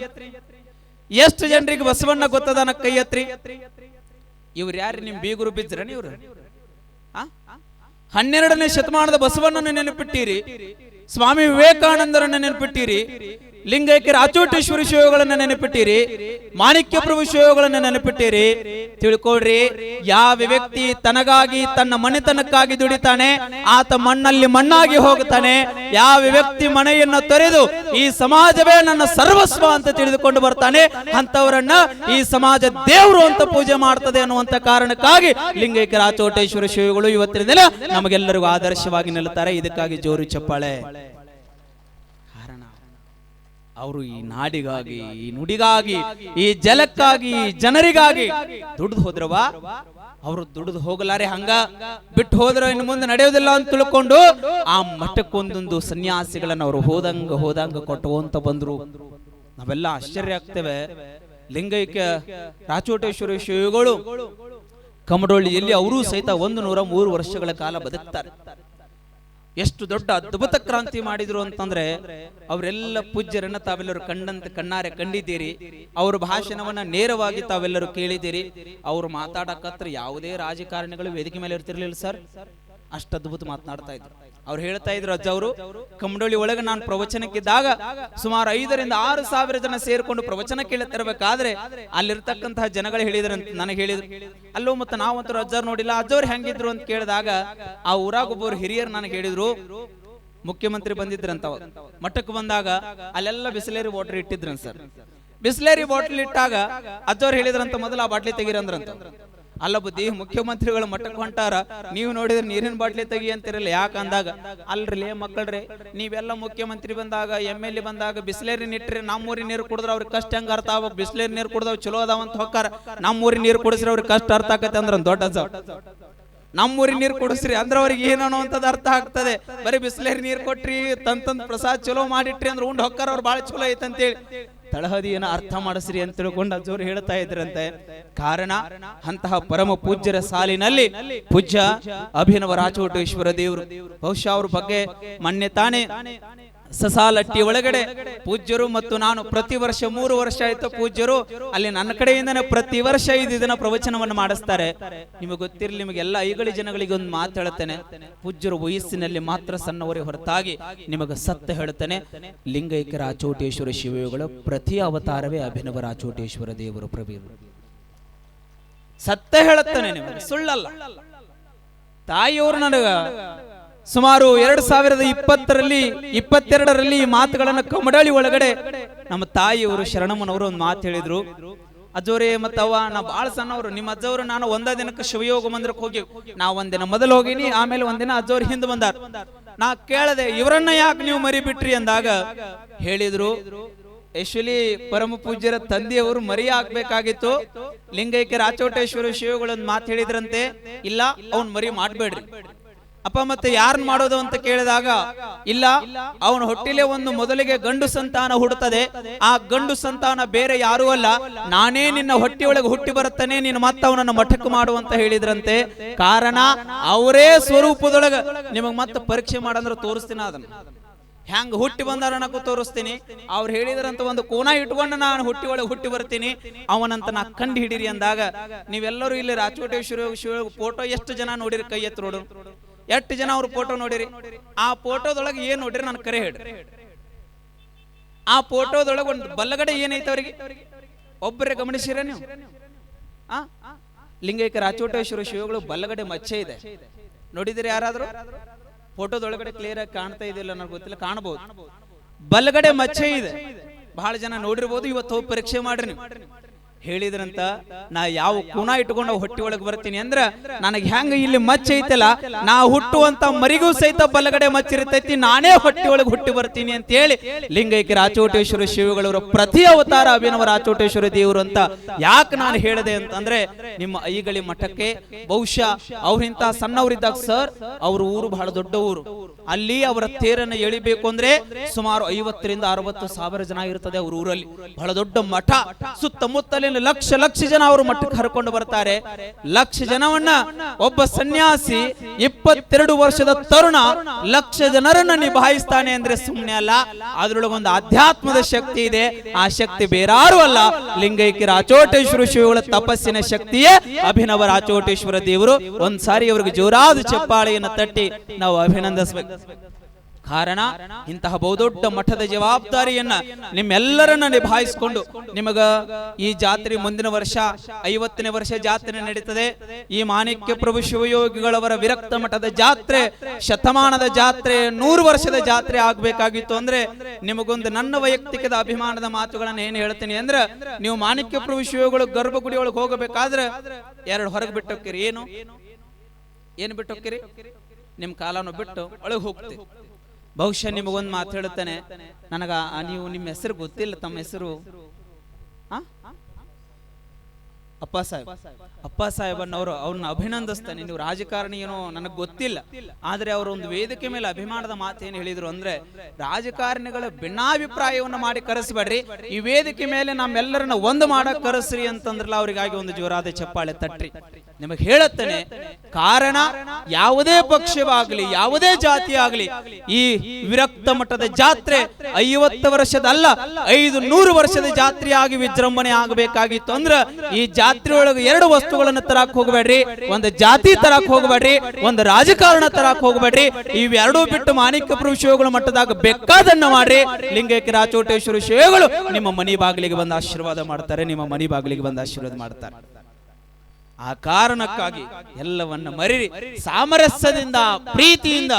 ಎಷ್ಟು ಜನರಿಗೆ ಬಸವಣ್ಣ ಗೊತ್ತದಾನ? ಕೈ ಎತ್ರಿ. ಇವ್ರು ಯಾರು? ನಿಮ್ ಬೀಗುರು ಬಿಜ್ರನ್ ಇವ್ರು? 12ನೇ ಶತಮಾನದ ಬಸವಣ್ಣನ ನೆನಪಿಟ್ಟಿರಿ, ಸ್ವಾಮಿ ವಿವೇಕಾನಂದರನ್ನ ನೆನಪಿಟ್ಟಿರಿ, ಲಿಂಗೈಕ್ಯ ರಾಚೋಟೇಶ್ವರಿ ಶಿವಗಳನ್ನ ನೆನಪಿಟ್ಟಿರಿ, ಮಾಣಿಕ್ಯ ಪ್ರಭು ಶಿವಗಳನ್ನ ನೆನಪಿಟ್ಟಿರಿ. ತಿಳ್ಕೊಳ್ರಿ, ಯಾವ ವ್ಯಕ್ತಿ ತನಗಾಗಿ ತನ್ನ ಮನೆತನಕ್ಕಾಗಿ ದುಡಿತಾನೆ ಆತ ಮಣ್ಣಲ್ಲಿ ಮಣ್ಣಾಗಿ ಹೋಗ್ತಾನೆ. ಯಾವ ವ್ಯಕ್ತಿ ಮನೆಯನ್ನು ತೊರೆದು ಈ ಸಮಾಜವೇ ನನ್ನ ಸರ್ವಸ್ವ ಅಂತ ತಿಳಿದುಕೊಂಡು ಬರ್ತಾನೆ, ಅಂತವರನ್ನ ಈ ಸಮಾಜ ದೇವರು ಅಂತ ಪೂಜೆ ಮಾಡ್ತದೆ ಅನ್ನುವಂತ ಕಾರಣಕ್ಕಾಗಿ ಲಿಂಗೈಕ್ಯ ರಾಚೋಟೇಶ್ವರಿ ಶಿವಗಳು ಇವತ್ತಿನ ದಿನ ನಮಗೆಲ್ಲರಿಗೂ ಆದರ್ಶವಾಗಿ ನಿಲ್ಲುತ್ತಾರೆ. ಇದಕ್ಕಾಗಿ ಜೋರು ಚಪ್ಪಾಳೆ. ಅವರು ಈ ನಾಡಿಗಾಗಿ, ಈ ನುಡಿಗಾಗಿ, ಈ ಜಲಕ್ಕಾಗಿ, ಜನರಿಗಾಗಿ ದುಡಿದು ಹೋದ್ರವ. ಅವರು ದುಡಿದು ಹೋಗಲಾರೆ, ಹಂಗ ಬಿಟ್ಟು ಹೋದ್ರ ಇನ್ನು ಮುಂದೆ ನಡೆಯೋದಿಲ್ಲ ಅಂತ ತಿಳ್ಕೊಂಡು ಆ ಮಠಕ್ಕೊಂದೊಂದು ಸನ್ಯಾಸಿಗಳನ್ನ ಅವರು ಹೋದಂಗ ಕೊಟ್ಟುವಂತ ಬಂದ್ರು. ನಾವೆಲ್ಲ ಆಶ್ಚರ್ಯ ಆಗ್ತೇವೆ. ಲಿಂಗೈಕ್ಯ ರಾಚೋಟೇಶ್ವರಿ ಶಿವಗಳು ಕಮಡೊಳ್ಳಿಯಲ್ಲಿ ಅವರು ಸಹಿತ 103 ವರ್ಷಗಳ ಕಾಲ ಬದುಕ್ತಾರೆ. ಎಷ್ಟು ದೊಡ್ಡ ಅದ್ಭುತ ಕ್ರಾಂತಿ ಮಾಡಿದ್ರು ಅಂತಂದ್ರೆ ಅವರೆಲ್ಲ ಪೂಜ್ಯರನ್ನ ತಾವೆಲ್ಲರೂ ಕಂಡಂತೆ ಕಣ್ಣಾರೆ ಕಂಡಿದ್ದೀರಿ. ಅವ್ರ ಭಾಷಣವನ್ನ ನೇರವಾಗಿ ತಾವೆಲ್ಲರೂ ಕೇಳಿದ್ದೀರಿ. ಅವ್ರು ಮಾತಾಡಕತ್ರ ಯಾವುದೇ ರಾಜಕಾರಣಿಗಳು ವೇದಿಕೆ ಮೇಲೆ ಇರ್ತಿರ್ಲಿಲ್ಲ ಸರ್, ಅಷ್ಟು ಅದ್ಭುತ ಮಾತನಾಡ್ತಾ ಇದ್ರು. ಅವ್ರು ಹೇಳ್ತಾ ಇದ್ರು, ಅಜ್ಜ ಅವರು ಕಮಡೋಳಿ ಒಳಗೆ ನಾನು ಪ್ರವಚನಕ್ಕಿದ್ದಾಗ ಸುಮಾರು 5,000 to 6,000 ಜನ ಸೇರ್ಕೊಂಡು ಪ್ರವಚನ ಕೇಳುತ್ತಿರಬೇಕಾದ್ರೆ ಅಲ್ಲಿರ್ತಕ್ಕಂತಹ ಜನಗಳು ಹೇಳಿದ್ರಂತ ನನಗೆ ಹೇಳಿದ್ರು. ಅಲ್ಲೋ ಮತ್ತೆ ನಾವಂತೂ ಅಜ್ಜವ್ರು ನೋಡಿಲ್ಲ, ಅಜ್ಜವ್ರು ಹೆಂಗಿದ್ರು ಅಂತ ಕೇಳಿದಾಗ ಆ ಊರಾಗ ಒಬ್ಬರು ಹಿರಿಯರು ನನಗೆ ಹೇಳಿದ್ರು, ಮುಖ್ಯಮಂತ್ರಿ ಬಂದಿದ್ರಂತ ಮಠಕ್ಕೆ ಬಂದಾಗ ಅಲ್ಲೆಲ್ಲ ಬಿಸ್ಲೇರಿ ವಾಟರ್ ಇಟ್ಟಿದ್ರಂತ ಸರ್. ಬಿಸ್ಲೇರಿ ಬಾಟಲ್ ಇಟ್ಟಾಗ ಅಜ್ಜವ್ರು ಹೇಳಿದ್ರಂತ ಮೊದಲು ಆ ಬಾಟ್ಲಿ ತೆಗೀರಂದ್ರಂತ. ಅಲ್ಲ ಬುದ್ಧಿ, ಮುಖ್ಯಮಂತ್ರಿಗಳು ಮಠಕ್ಕೆ ಹೊಂಟಾರ, ನೀವು ನೋಡಿದ್ರೆ ನೀರಿನ ಬಾಟ್ಲಿ ತೆಗಿ ಅಂತಿರಲ್ಲ ಯಾಕಂದಾಗ, ಅಲ್ರಿ ಮಕ್ಕಳ್ರಿ ನೀವೆಲ್ಲ ಮುಖ್ಯಮಂತ್ರಿ ಬಂದಾಗ MLA ಬಂದಾಗ ಬಿಸ್ಲೇರಿ ನಿಟ್ರಿ ನಮ್ಮೂರಿ ನೀರು ಕುಡಿದ್ರೆ ಅವ್ರಿಗೆ ಕಷ್ಟ ಹೆಂಗ ಅರ್ಥ ಆಗ, ಬಿಸ್ಲೇರಿ ನೀರು ಕುಡ್ದವ್ ಚಲೋ ಅದಾವಂತ ಹೊಕ್ಕಾರ, ನಮ್ಮೂರಿ ನೀರು ಕುಡಿಸ್ರಿ ಅವ್ರಿಗೆ ಕಷ್ಟ ಅರ್ಥ ಆಕತ್ತೆ ಅಂದ್ರ ದೊಡ್ಡ ನಮ್ಮೂರಿ ನೀರು ಕುಡಿಸ್ರಿ ಅಂದ್ರೆ ಅವ್ರಿಗೆ ಏನೋ ಅಂತದ್ ಅರ್ಥ ಆಗ್ತದೆ. ಬರೀ ಬಿಸ್ಲೇರಿ ನೀರು ಕೊಟ್ರಿ ತಂತಂದ್ ಪ್ರಸಾದ್ ಚಲೋ ಮಾಡಿಟ್ರಿ ಅಂದ್ರೆ ಉಂಡ್ ಹೊಕ್ಕಾರ ಅವ್ರು ಬಾಳ ಚಲೋ ಐತಂತೇಳಿ ತಳಹದಿಯನ್ನ ಅರ್ಥ ಮಾಡಿಸ್ರಿ ಅಂತ ತಿಳ್ಕೊಂಡು ಅಜ್ಜೋರು ಹೇಳ್ತಾ ಇದ್ರಂತೆ. ಕಾರಣ ಅಂತಹ ಪರಮ ಪೂಜ್ಯರ ಸಾಲಿನಲ್ಲಿ ಪೂಜ್ಯ ಅಭಿನವ ರಾಚೋಟೇಶ್ವರ ದೇವರು. ಬಹುಶಃ ಅವ್ರ ಬಗ್ಗೆ ಮೊನ್ನೆ ತಾನೇ ಸಸಾಲಟ್ಟಿ ಒಳಗಡೆ ಪೂಜ್ಯರು ಮತ್ತು ನಾನು ಪ್ರತಿ ವರ್ಷ 3 ವರ್ಷ ಆಯ್ತು ಪೂಜ್ಯರು ಅಲ್ಲಿ ನನ್ನ ಕಡೆಯಿಂದನೇ ಪ್ರತಿ ವರ್ಷ 5 ದಿನ ಪ್ರವಚನವನ್ನು ಮಾಡಿಸ್ತಾರೆ. ನಿಮಗೆ ಗೊತ್ತಿರಲಿ, ನಿಮಗೆಲ್ಲ ಐಗಳಿ ಜನಗಳಿಗೆ ಒಂದು ಮಾತು ಹೇಳ್ತೇನೆ, ಪೂಜ್ಯರು ವಯಸ್ಸಿನಲ್ಲಿ ಮಾತ್ರ ಸಣ್ಣವರೇ ಹೊರತಾಗಿ ನಿಮಗೆ ಸತ್ಯ ಹೇಳ್ತೇನೆ, ಲಿಂಗೈಕ್ಯ ರಾಚೋಟೇಶ್ವರ ಶಿವಯೋಗಳ ಪ್ರತಿ ಅವತಾರವೇ ಅಭಿನವ ರಾಚೋಟೇಶ್ವರ ದೇವರು ಪ್ರಭು. ಸತ್ಯ ಹೇಳುತ್ತಾನೆ, ನಿಮಗೆ ಸುಳ್ಳಲ್ಲ. ತಾಯಿಯವರು ನನಗ ಸುಮಾರು 2022ರಲ್ಲಿ ಈ ಮಾತುಗಳನ್ನ ಕಮಡಳಿ ಒಳಗಡೆ ನಮ್ಮ ತಾಯಿಯವರು ಶರಣಮ್ಮನವರು ಒಂದು ಮಾತು ಹೇಳಿದ್ರು. ಅಜ್ಜೋರೇ ಮತ್ತವ್ವ ನಾ ಬಾಳ ಸಣ್ಣವರು, ನಿಮ್ಮ ಅಜ್ಜವರು ನಾನು ಒಂದ ದಿನಕ್ಕೆ ಶಿವಯೋಗ ಮಂದಿರಕ್ಕೆ ಹೋಗಿ, ನಾ ಒಂದಿನ ಮೊದಲು ಹೋಗಿನಿ, ಆಮೇಲೆ ಒಂದಿನ ಅಜ್ಜವ್ರು ಹಿಂದೆ ಬಂದಾರ. ನಾ ಕೇಳದೆ ಇವರನ್ನ ಯಾಕೆ ನೀವು ಮರಿಬಿಟ್ರಿ ಅಂದಾಗ ಹೇಳಿದ್ರು, ಯಶ್ವಲಿ ಪರಮ ಪೂಜ್ಯರ ತಂದೆಯವರು ಮರಿ ಹಾಕ್ಬೇಕಾಗಿತ್ತು, ಲಿಂಗೈಕ್ಯ ರಾಚೋಟೇಶ್ವರ ಶಿವಗಳೊಂದು ಮಾತು ಹೇಳಿದ್ರಂತೆ, ಇಲ್ಲ ಅವ್ನ್ ಮರಿ ಮಾಡ್ಬೇಡ್ರಿ. ಅಪ್ಪ ಮತ್ತೆ ಯಾರನ್ನ ಮಾಡೋದು ಅಂತ ಕೇಳಿದಾಗ, ಇಲ್ಲ ಅವನ ಹೊಟ್ಟಿಲೆ ಒಂದು ಮೊದಲಿಗೆ ಗಂಡು ಸಂತಾನ ಹುಡುತ್ತದೆ, ಆ ಗಂಡು ಸಂತಾನ ಬೇರೆ ಯಾರೂ ಅಲ್ಲ, ನಾನೇ ನಿನ್ನ ಹೊಟ್ಟಿಯೊಳಗೆ ಹುಟ್ಟಿ ಬರುತ್ತಾನೆ, ನೀನು ಮತ್ತೆ ಅವನನ್ನು ಮಠಕ್ಕೆ ಮಾಡುವಂತ ಹೇಳಿದ್ರಂತೆ. ಕಾರಣ ಅವರೇ ಸ್ವರೂಪದೊಳಗ ನಿಮಗ್ ಮತ್ತೆ ಪರೀಕ್ಷೆ ಮಾಡಂದ್ರೆ ತೋರಿಸ್ತೀನಿ, ಅದನ್ನ ಹೆಂಗ್ ಹುಟ್ಟಿ ಬಂದಾರನಕ್ಕೂ ತೋರಿಸ್ತೀನಿ. ಅವ್ರು ಹೇಳಿದ್ರಂತ ಒಂದು ಕೋನ ಇಟ್ಕೊಂಡು ನಾನು ಹುಟ್ಟಿ ಒಳಗೆ ಹುಟ್ಟಿ ಬರ್ತೀನಿ, ಅವನಂತ ನಾ ಕಂಡು ಹಿಡೀರಿ ಅಂದಾಗ ನೀವೆಲ್ಲರೂ ಇಲ್ಲಿ ರಾಚೋಟೇಶ್ವರ ಶಿವ ಫೋಟೋ ಎಷ್ಟು ಜನ ನೋಡಿರಿ? ಕೈ ಎತ್ತು ನೋಡು, ಎಷ್ಟು ಜನ ಅವ್ರ ಫೋಟೋ ನೋಡಿರಿ? ಆ ಫೋಟೋದೊಳಗೆ ಏನ್ ನೋಡಿರಿ ನಾನು ಕರೆ ಹೇಳ್ರಿ. ಆ ಫೋಟೋದೊಳಗೆ ಒಂದು ಬಲ್ಲಗಡೆ ಏನೈತೆ ಅವ್ರಿಗೆ ಒಬ್ಬರೇ ಗಮನಿಸಿರ ನೀವು? ಲಿಂಗೈಕ್ಯ ರಾಚೋಟೇಶ್ವರ ಶಿವಗಳು ಬಲ್ಲಗಡೆ ಮಚ್ಚೆ ಇದೆ, ನೋಡಿದಿರಿ ಯಾರಾದ್ರೂ? ಫೋಟೋದೊಳಗಡೆ ಕ್ಲಿಯರ್ ಆಗಿ ಕಾಣ್ತಾ ಇದೆಯಲ್ಲ ನನಗೆ ಗೊತ್ತಿಲ್ಲ, ಕಾಣಬಹುದು. ಬಲ್ಲಗಡೆ ಮಚ್ಚೆ ಇದೆ, ಬಹಳ ಜನ ನೋಡಿರ್ಬೋದು. ಇವತ್ತು ಹೋಗಿ ಪರೀಕ್ಷೆ ಮಾಡ್ರಿ ನೀವು. ಹೇಳಿದ್ರಂತ, ನಾ ಯಾವ ಕುಣ ಇಟ್ಕೊಂಡು ಹೊಟ್ಟಿ ಒಳಗೆ ಬರ್ತೀನಿ ಅಂದ್ರ ನನಗೆ ಹೆಂಗ ಇಲ್ಲಿ ಮಚ್ಚ ಐತಲ್ಲ, ನಾ ಹುಟ್ಟುವಂತ ಮರಿಗೂ ಸಹಿತ ಬಲಗಡೆ ಮಚ್ಚಿರ್ತೈತಿ, ನಾನೇ ಹೊಟ್ಟಿ ಒಳಗೆ ಹುಟ್ಟಿ ಬರ್ತೀನಿ ಅಂತ ಹೇಳಿ ಲಿಂಗೈಕ್ಯ ರಾಚೋಟೇಶ್ವರ ಶಿವಗಳವರ ಪ್ರತಿ ಅವತಾರ ಅಭಿನವ ರಾಚೋಟೇಶ್ವರ ದೇವರು ಅಂತ ಯಾಕೆ ನಾನು ಹೇಳಿದೆ ಅಂತಂದ್ರೆ, ನಿಮ್ಮ ಐಗಳಿ ಮಠಕ್ಕೆ ಬಹುಶಃ ಅವ್ರಿಂತ ಸಣ್ಣವರಿದ್ದಾಗ ಸರ್, ಅವ್ರ ಊರು ಬಹಳ ದೊಡ್ಡ ಊರು, ಅಲ್ಲಿ ಅವರ ತೇರನ್ನ ಎಳಿಬೇಕು ಅಂದ್ರೆ ಸುಮಾರು 50,000 to 60,000 ಜನ ಇರ್ತದೆ ಅವ್ರ ಊರಲ್ಲಿ. ಬಹಳ ದೊಡ್ಡ ಮಠ, ಸುತ್ತಮುತ್ತಲಿನ ಲಕ್ಷ ಜನ ಅವರು ಮಠಕ್ಕೆ ಹರ್ಕೊಂಡು ಬರ್ತಾರೆ. ಲಕ್ಷ ಜನವನ್ನ ಒಬ್ಬ ಸನ್ಯಾಸಿ 22 ವರ್ಷದ ತರುಣ ಲಕ್ಷ ಜನರನ್ನ ನಿಭಾಯಿಸ್ತಾನೆ ಅಂದ್ರೆ ಸುಮ್ಮನೆ ಅಲ್ಲ, ಅದ್ರೊಳಗೊಂದು ಆಧ್ಯಾತ್ಮದ ಶಕ್ತಿ ಇದೆ. ಆ ಶಕ್ತಿ ಬೇರಾರು ಅಲ್ಲ, ಲಿಂಗೈಕ್ಯ ರಾಚೋಟೇಶ್ವರ ಶಿವಗಳ ತಪಸ್ಸಿನ ಶಕ್ತಿಯೇ ಅಭಿನವ ರಾಚೋಟೇಶ್ವರ ದೇವರು. ಒಂದ್ಸಾರಿ ಅವ್ರಿಗೆ ಜೋರಾದ ಚಪ್ಪಾಳೆಯನ್ನು ತಟ್ಟಿ ನಾವು ಅಭಿನಂದಿಸಬೇಕು. ಕಾರಣ ಇಂತಹ ಬಹುದೊಡ್ಡ ಮಠದ ಜವಾಬ್ದಾರಿಯನ್ನ ನಿಮ್ಮೆಲ್ಲರನ್ನ ನಿಭಾಯಿಸಿಕೊಂಡು ನಿಮಗ ಈ ಜಾತ್ರೆ ಮುಂದಿನ ವರ್ಷ 50ನೇ ವರ್ಷ ಜಾತ್ರೆ ನಡೀತದೆ. ಈ ಮಾಣಿಕ್ಯ ಪ್ರಭು ಶಿವಯೋಗಿಗಳವರ ವಿರಕ್ತ ಮಠದ ಜಾತ್ರೆ ಶತಮಾನದ ಜಾತ್ರೆ, 100 ವರ್ಷದ ಜಾತ್ರೆ ಆಗ್ಬೇಕಾಗಿತ್ತು ಅಂದ್ರೆ ನಿಮಗೊಂದು ನನ್ನ ವೈಯಕ್ತಿಕದ ಅಭಿಮಾನದ ಮಾತುಗಳನ್ನ ಏನ್ ಹೇಳ್ತೀನಿ ಅಂದ್ರೆ, ನೀವು ಮಾಣಿಕ್ಯ ಪ್ರಭು ಶಿವಗಳು ಗರ್ಭಗುಡಿ ಒಳಗೆ ಹೋಗಬೇಕಾದ್ರೆ 2 ಹೊರಗೆ ಬಿಟ್ಟು ಹೋಗ್ತೀರಿ. ಏನು ಬಿಟ್ಟು ಹೋಗ್ತೀರಿ? ನಿಮ್ ಕಾಲನ್ನು ಬಿಟ್ಟು ಒಳಗೆ ಹೋಗ್ತೀರಿ. ಬಹುಶಃ ನಿಮಗೊಂದು ಮಾತು ಹೇಳುತ್ತಾನೆ, ನನಗ ನೀವು ನಿಮ್ಮ ಹೆಸರು ಗೊತ್ತಿಲ್ಲ, ತಮ್ಮ ಹೆಸರು ಅಪ್ಪ ಸಾಹೇಬನ್ನವರು ಅವ್ರನ್ನ ಅಭಿನಂದಿಸ್ತಾನೆ. ನೀವು ರಾಜಕಾರಣಿ ಏನೋ ನನಗೆ ಗೊತ್ತಿಲ್ಲ, ಆದ್ರೆ ಅವರು ಒಂದು ವೇದಿಕೆ ಮೇಲೆ ಅಭಿಮಾನದ ಮಾತೇನು ಹೇಳಿದ್ರು ಅಂದ್ರೆ, ರಾಜಕಾರಣಿಗಳ ಭಿನ್ನಾಭಿಪ್ರಾಯವನ್ನು ಮಾಡಿ ಕರೆಸಬೇಡ್ರಿ, ಈ ವೇದಿಕೆ ಮೇಲೆ ನಮ್ಮೆಲ್ಲರನ್ನ ಒಂದು ಮಾಡಕ್ ಕರೆಸ್ರಿ ಅಂತಂದ್ರಲ್ಲ, ಅವರಿಗಾಗಿ ಒಂದು ಜೋರಾದ ಚಪ್ಪಾಳೆ ತಟ್ರಿ. ನಿಮಗೆ ಹೇಳುತ್ತೇನೆ, ಕಾರಣ ಯಾವುದೇ ಪಕ್ಷವಾಗಲಿ ಯಾವುದೇ ಜಾತಿ ಆಗಲಿ, ಈ ವಿರಕ್ತ ಮಠದ ಜಾತ್ರೆ 50 ವರ್ಷದಲ್ಲ 500 ವರ್ಷದ ಜಾತ್ರೆಯಾಗಿ ವಿಜೃಂಭಣೆ ಆಗಬೇಕಾಗಿತ್ತು ಅಂದ್ರೆ, ಈ ಜಾತ್ರೆ ಒಳಗೆ 2 ವಸ್ತುಗಳನ್ನು ತರಕ್ ಹೋಗಬೇಡ್ರಿ. ಒಂದು ಜಾತಿ ತರಕ್ ಹೋಗಬೇಡ್ರಿ, ಒಂದು ರಾಜಕಾರಣ ತರಕ್ ಹೋಗಬೇಡ್ರಿ. ಇವೆರಡೂ ಬಿಟ್ಟು ಮಾಣಿಕ್ಯ ಪ್ರಭು ಶ್ರೀಗಳ ಮಠದಾಗ ಬೇಕಾದನ್ನ ಮಾಡ್ರಿ. ಲಿಂಗೈಕ್ಯ ರಾಚೋಟೇಶ್ವರ ಶ್ರೀಗಳು ನಿಮ್ಮ ಮನಿ ಬಾಗಿಲಿಗೆ ಬಂದು ಆಶೀರ್ವಾದ ಮಾಡ್ತಾರೆ, ನಿಮ್ಮ ಮನಿ ಬಾಗಿಲಿಗೆ ಬಂದು ಆಶೀರ್ವಾದ ಮಾಡ್ತಾರೆ. ಆ ಕಾರಣಕ್ಕಾಗಿ ಎಲ್ಲವನ್ನ ಮರಿರಿ, ಸಾಮರಸ್ಯದಿಂದ ಪ್ರೀತಿಯಿಂದ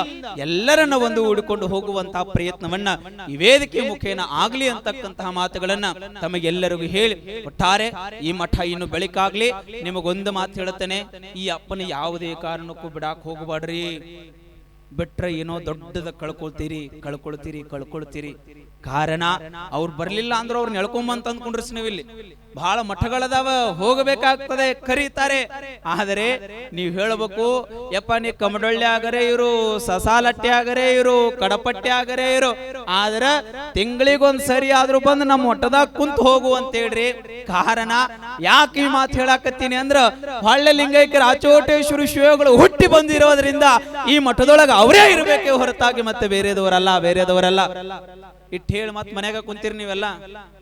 ಎಲ್ಲರನ್ನ ಒಂದು ಹೂಡಿಕೊಂಡು ಹೋಗುವಂತಹ ಪ್ರಯತ್ನವನ್ನ ಈ ವೇದಿಕೆ ಮುಖೇನ ಆಗ್ಲಿ ಅಂತಕ್ಕಂತಹ ಮಾತುಗಳನ್ನ ತಮಗೆಲ್ಲರಿಗೂ ಹೇಳಿ, ಒಟ್ಟಾರೆ ಈ ಮಠ ಇನ್ನು ಬೆಳಕಾಗ್ಲಿ. ನಿಮಗೊಂದು ಮಾತು ಹೇಳುತ್ತೇನೆ, ಈ ಅಪ್ಪನ ಯಾವುದೇ ಕಾರಣಕ್ಕೂ ಬಿಡಾಕ್ ಹೋಗಬೇಡ್ರಿ. ಬಿಟ್ರೆ ಏನೋ ದೊಡ್ಡದ ಕಳ್ಕೊಳ್ತೀರಿ. ಕಾರಣ ಅವ್ರು ಬರ್ಲಿಲ್ಲ ಅಂದ್ರೆ ಅವ್ರನ್ನ ಎಳ್ಕೊಂಬಂತ ಅಂದ್ಕೊಂಡ್ರೆ ನೀವಿಲ್ಲಿ ಬಹಳ ಮಠಗಳದಾವ, ಹೋಗಬೇಕಾಗ್ತದೆ, ಕರೀತಾರೆ. ಆದರೆ ನೀವು ಹೇಳಬೇಕು, ಯಪ್ಪ ನೀ ಕಮಡೊಳ್ಳಿ ಆಗರೇ ಇರು, ಸಸಾಲಟ್ಟೆ ಆಗರೇ ಇರು, ಕಡಪಟ್ಟೆ ಆಗರೇ ಇರು, ಆದ್ರ ತಿಂಗಳಿಗೊಂದ್ ಸರಿ ಆದ್ರೂ ಬಂದು ನಮ್ಮ ಮಠದಾಗ ಕುಂತ ಹೋಗು ಅಂತ ಹೇಳ್ರಿ. ಕಾರಣ ಯಾಕೆ ಈ ಮಾತು ಹೇಳಾಕತ್ತೀನಿ ಅಂದ್ರ, ಹೊಳ್ಳೆ ಲಿಂಗೈಕ್ಯ ರಾಚೋಟೇಶ್ವರ ಶ್ರೀಗಳು ಹುಟ್ಟಿ ಬಂದಿರೋದ್ರಿಂದ ಈ ಮಠದೊಳಗ ಅವರೇ ಇರಬೇಕೆ ಹೊರತಾಗಿ ಮತ್ತೆ ಬೇರೆದವರಲ್ಲ. ಇಟ್ಟು ಹೇಳಿ ಮತ್ ಮನ್ಯಾಗ ಕುಂತೀರಿ ನೀವೆಲ್ಲ,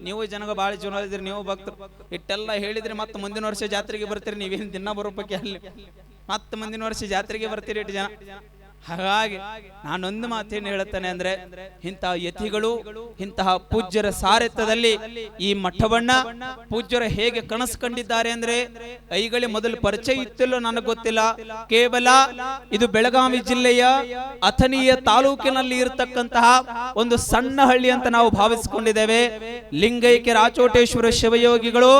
ನೀವು ಜನಗ ಬಾಳ ಜನ ಇದ್ರಿ, ನೀವು ಭಕ್ತರು. ಇಟ್ಟೆಲ್ಲ ಹೇಳಿದ್ರಿ ಮತ್ತೆ ಮುಂದಿನ ವರ್ಷ ಜಾತ್ರೆಗೆ ಬರ್ತೀರಿ. ನೀವೇನು ದಿನ ಬರೋ ಬಗ್ಗೆ ಅಲ್ಲಿ ಮತ್ತೆ ಮುಂದಿನ ವರ್ಷ ಜಾತ್ರೆಗೆ ಬರ್ತೀರಿ ಇಟ್ಟು ಜನ. ಹಾಗಾಗಿ ನಾನೊಂದು ಮಾತೇನು ಹೇಳುತ್ತೇನೆ ಅಂದ್ರೆ, ಇಂತಹ ಯತಿಗಳು ಇಂತಹ ಪೂಜ್ಯರ ಸಾರಥ್ಯದಲ್ಲಿ ಈ ಮಠವನ್ನ ಪೂಜ್ಯರು ಹೇಗೆ ಕನಸು ಕಂಡಿದ್ದಾರೆ ಅಂದ್ರೆ, ಐಗಳಿ ಮೊದಲು ಪರಿಚಯ ಇತ್ತಿಲ್ಲೋ ನನಗೆ ಗೊತ್ತಿಲ್ಲ. ಕೇವಲ ಇದು ಬೆಳಗಾವಿ ಜಿಲ್ಲೆಯ ಅಥಣಿಯ ತಾಲೂಕಿನಲ್ಲಿ ಇರತಕ್ಕಂತಹ ಒಂದು ಸಣ್ಣ ಹಳ್ಳಿ ಅಂತ ನಾವು ಭಾವಿಸಿಕೊಂಡಿದ್ದೇವೆ. ಲಿಂಗೈಕ್ಯ ರಾಚೋಟೇಶ್ವರ ಶಿವಯೋಗಿಗಳು,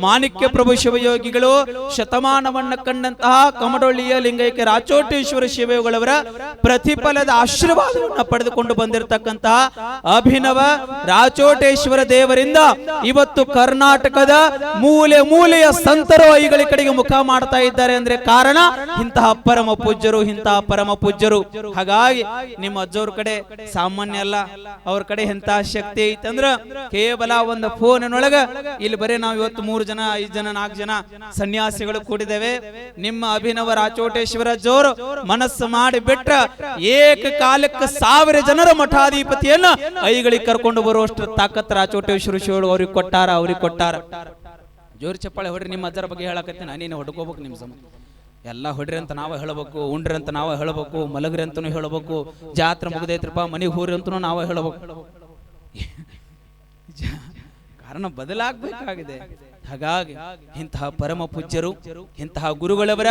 ಮಾಣಿಕ್ಯ ಪ್ರಭು ಶಿವಯೋಗಿಗಳು, ಶತಮಾನವನ್ನ ಕಂಡಂತಹ ಕಮಡೊಳ್ಳಿಯ ಲಿಂಗೈಕ್ಯ ರಾಚೋಟೇಶ್ವರ ಶಿವಯೋಗಿಗಳವರ ಪ್ರತಿಫಲದ ಆಶೀರ್ವಾದವನ್ನು ಪಡೆದುಕೊಂಡು ಬಂದಿರತಕ್ಕಂತಹ ಅಭಿನವ ರಾಚೋಟೇಶ್ವರ ದೇವರಿಂದ ಇವತ್ತು ಕರ್ನಾಟಕದ ಮೂಲೆಯ ಸಂತರು ಐಗಳ ಕಡೆಗೆ ಮುಖ ಮಾಡ್ತಾ ಇದ್ದಾರೆ ಅಂದ್ರೆ ಕಾರಣ ಇಂತಹ ಪರಮ ಪೂಜ್ಯರು. ಹಾಗಾಗಿ ನಿಮ್ಮ ಅಜ್ಜವ್ರ ಕಡೆ ಸಾಮಾನ್ಯ ಅಲ್ಲ, ಅವ್ರ ಕಡೆ ಎಂತಹ ಶಕ್ತಿ ಐತಂದ್ರ ಕೇವಲ ಒಂದು ಫೋನಿನೊಳಗ ಇಲ್ಲಿ ಬರೀ ನಾವು ಇವತ್ತು 3 ಜನ 5 ಜನ 4 ಜನ ಸನ್ಯಾಸಿಗಳು ಕೂಡಿದ್ದೇವೆ. ನಿಮ್ಮ ಅಭಿನವ ರಾಚೋಟೇಶ್ವರ ಜೋರು ಮನಸ್ಸು ಮಾಡಿ ಬಿಟ್ಟ ಏಕಕಾಲಕ್ಕೆ 1000 ಜನರ ಮಠಾಧಿಪತಿಯನ್ನ ಐಗಳಿಗೆ ಕರ್ಕೊಂಡು ಬರುವಷ್ಟು ತಾಕತ್ ರಾಚೋಟೇಶ್ವರ ಶಿವರು ಅವ್ರಿಗೆ ಕೊಟ್ಟಾರ. ಜೋರು ಚಪ್ಪಾಳೆ ಹೊಡ್ರಿ. ನಿಮ್ಮ ಅಜ್ಜರ ಬಗ್ಗೆ ಹೇಳಕತ್ತೀನಿ, ನೀನು ಹೊಡ್ಕೋಬೇಕು. ನಿಮ್ಮ ಸಮ ಎಲ್ಲ ಹೊಡ್ರಿ ಅಂತ ನಾವೇ ಹೇಳಬೇಕು, ಉಂಡ್ರಿ ಅಂತ ನಾವೇ ಹೇಳಬೇಕು, ಮಲಗ್ರಿ ಅಂತನೂ ಹೇಳಬೇಕು, ಜಾತ್ರೆ ಮುಗ್ದೈತ್ರಪ್ಪ ಮನೆಗೆ ಹೋರಿ ಅಂತನೂ ನಾವೇ ಹೇಳಬೇಕು. ಕಾರಣ ಬದಲಾಗಬೇಕಾಗಿದೆ. ಹಾಗಾಗಿ ಇಂತಹ ಪರಮ ಪೂಜ್ಯರು, ಇಂತಹ ಗುರುಗಳವರ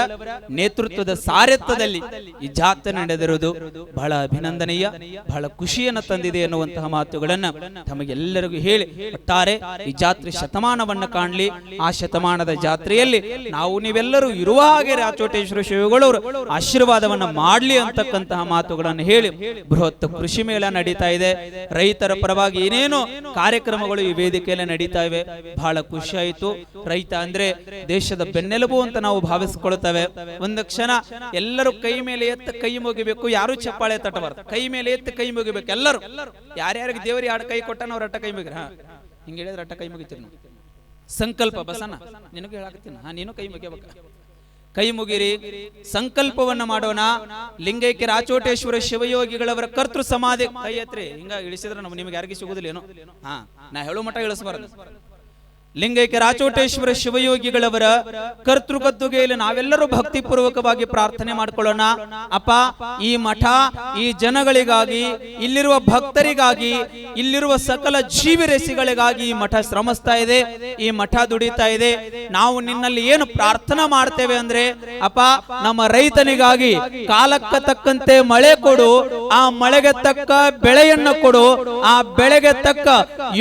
ನೇತೃತ್ವದ ಸಾರಥ್ಯದಲ್ಲಿ ಈ ಜಾತ್ರೆ ನಡೆದಿರುವುದು ಬಹಳ ಅಭಿನಂದನೀಯ, ಬಹಳ ಖುಷಿಯನ್ನು ತಂದಿದೆ ಎನ್ನುವಂತಹ ಮಾತುಗಳನ್ನ ತಮಗೆಲ್ಲರಿಗೂ ಹೇಳಿ, ಒಟ್ಟಾರೆ ಈ ಜಾತ್ರೆ ಶತಮಾನವನ್ನ ಕಾಣಲಿ. ಆ ಶತಮಾನದ ಜಾತ್ರೆಯಲ್ಲಿ ನಾವು ನೀವೆಲ್ಲರೂ ಇರುವ ಹಾಗೆ ರಾಚೋಟೇಶ್ವರ ಶಿವಗಳವರು ಆಶೀರ್ವಾದವನ್ನ ಮಾಡಲಿ ಅಂತಕ್ಕಂತಹ ಮಾತುಗಳನ್ನು ಹೇಳಿ, ಬೃಹತ್ ಕೃಷಿ ಮೇಳ ನಡೀತಾ ಇದೆ. ರೈತರ ಪರವಾಗಿ ಏನೇನೋ ಕಾರ್ಯಕ್ರಮಗಳು ಈ ವೇದಿಕೆಯಲ್ಲಿ ನಡೀತಾ ಇವೆ. ಬಹಳ ಖುಷಿ ಆಯಿತು. ರೈತ ಅಂದ್ರೆ ದೇಶದ ಬೆನ್ನೆಲುಬು ಅಂತ ನಾವು ಭಾವಿಸಿಕೊಳ್ಳುತ್ತೇವೆ. ಒಂದು ಕ್ಷಣ ಎಲ್ಲರೂ ಕೈ ಮೇಲೆ ಎತ್ತ ಕೈ ಮುಗಿಬೇಕು, ಯಾರು ಚಪ್ಪಾಳೆ ತಟ್ಟಬಾರದು. ಕೈ ಮೇಲೆ ಎತ್ತ ಕೈ ಮುಗಿಬೇಕು ಎಲ್ಲರೂ. ಯಾರ್ಯಾರಿಗೆ ದೇವರಿ 2 ಕೈ ಕೊಟ್ಟ ನಾವು ರಟ್ಟ ಕೈ ಮುಗಿರ, ಹಿಂಗೆ ಹೇಳಿದ್ರೆ ರಟ್ಟ ಕೈ ಮುಗಿತೀರಿ ನಾವು. ಸಂಕಲ್ಪ ಬಸನ ನಿನಗೆ ಹೇಳಾಕತ್ತೀನಿ, ನೀನು ಕೈ ಮುಗಿಬೇಕು. ಕೈ ಮುಗಿರಿ, ಸಂಕಲ್ಪವನ್ನ ಮಾಡೋಣ. ಲಿಂಗೈಕ್ಯ ರಾಚೋಟೇಶ್ವರ ಶಿವಯೋಗಿಗಳವರ ಕರ್ತೃ ಸಮಾಧಿ ಕೈ ಎತ್ರಿ. ಹಿಂಗ ಇಳಿಸಿದ್ರೆ ನಿಮ್ಗೆ ಯಾರಿಗೆ ಸಿಗುದಿಲ್ಲ ಏನೋ. ನಾ ಹೇಳೋ ಮಠ ಇಳಿಸಬಾರದು. ಲಿಂಗೈಕ್ಯ ರಾಚೋಟೇಶ್ವರ ಶಿವಯೋಗಿಗಳವರ ಕರ್ತೃಗದ್ದುಗೆಯಲ್ಲಿ ನಾವೆಲ್ಲರೂ ಭಕ್ತಿ ಪೂರ್ವಕವಾಗಿ ಪ್ರಾರ್ಥನೆ ಮಾಡ್ಕೊಳ್ಳೋಣ. ಅಪ್ಪ, ಈ ಮಠ ಈ ಜನಗಳಿಗಾಗಿ, ಇಲ್ಲಿರುವ ಭಕ್ತರಿಗಾಗಿ, ಇಲ್ಲಿರುವ ಸಕಲ ಜೀವಿರಸಿಗಳಿಗಾಗಿ ಈ ಮಠ ಶ್ರಮಿಸ್ತಾ ಇದೆ, ಈ ಮಠ ದುಡಿತಾ ಇದೆ. ನಾವು ನಿನ್ನಲ್ಲಿ ಏನು ಪ್ರಾರ್ಥನಾ ಮಾಡ್ತೇವೆ ಅಂದ್ರೆ, ಅಪ್ಪ ನಮ್ಮ ರೈತನಿಗಾಗಿ ಕಾಲಕ್ಕೆ ತಕ್ಕಂತೆ ಮಳೆ ಕೊಡು, ಆ ಮಳೆಗೆ ತಕ್ಕ ಬೆಳೆಯನ್ನು ಕೊಡು, ಆ ಬೆಳೆಗೆ ತಕ್ಕ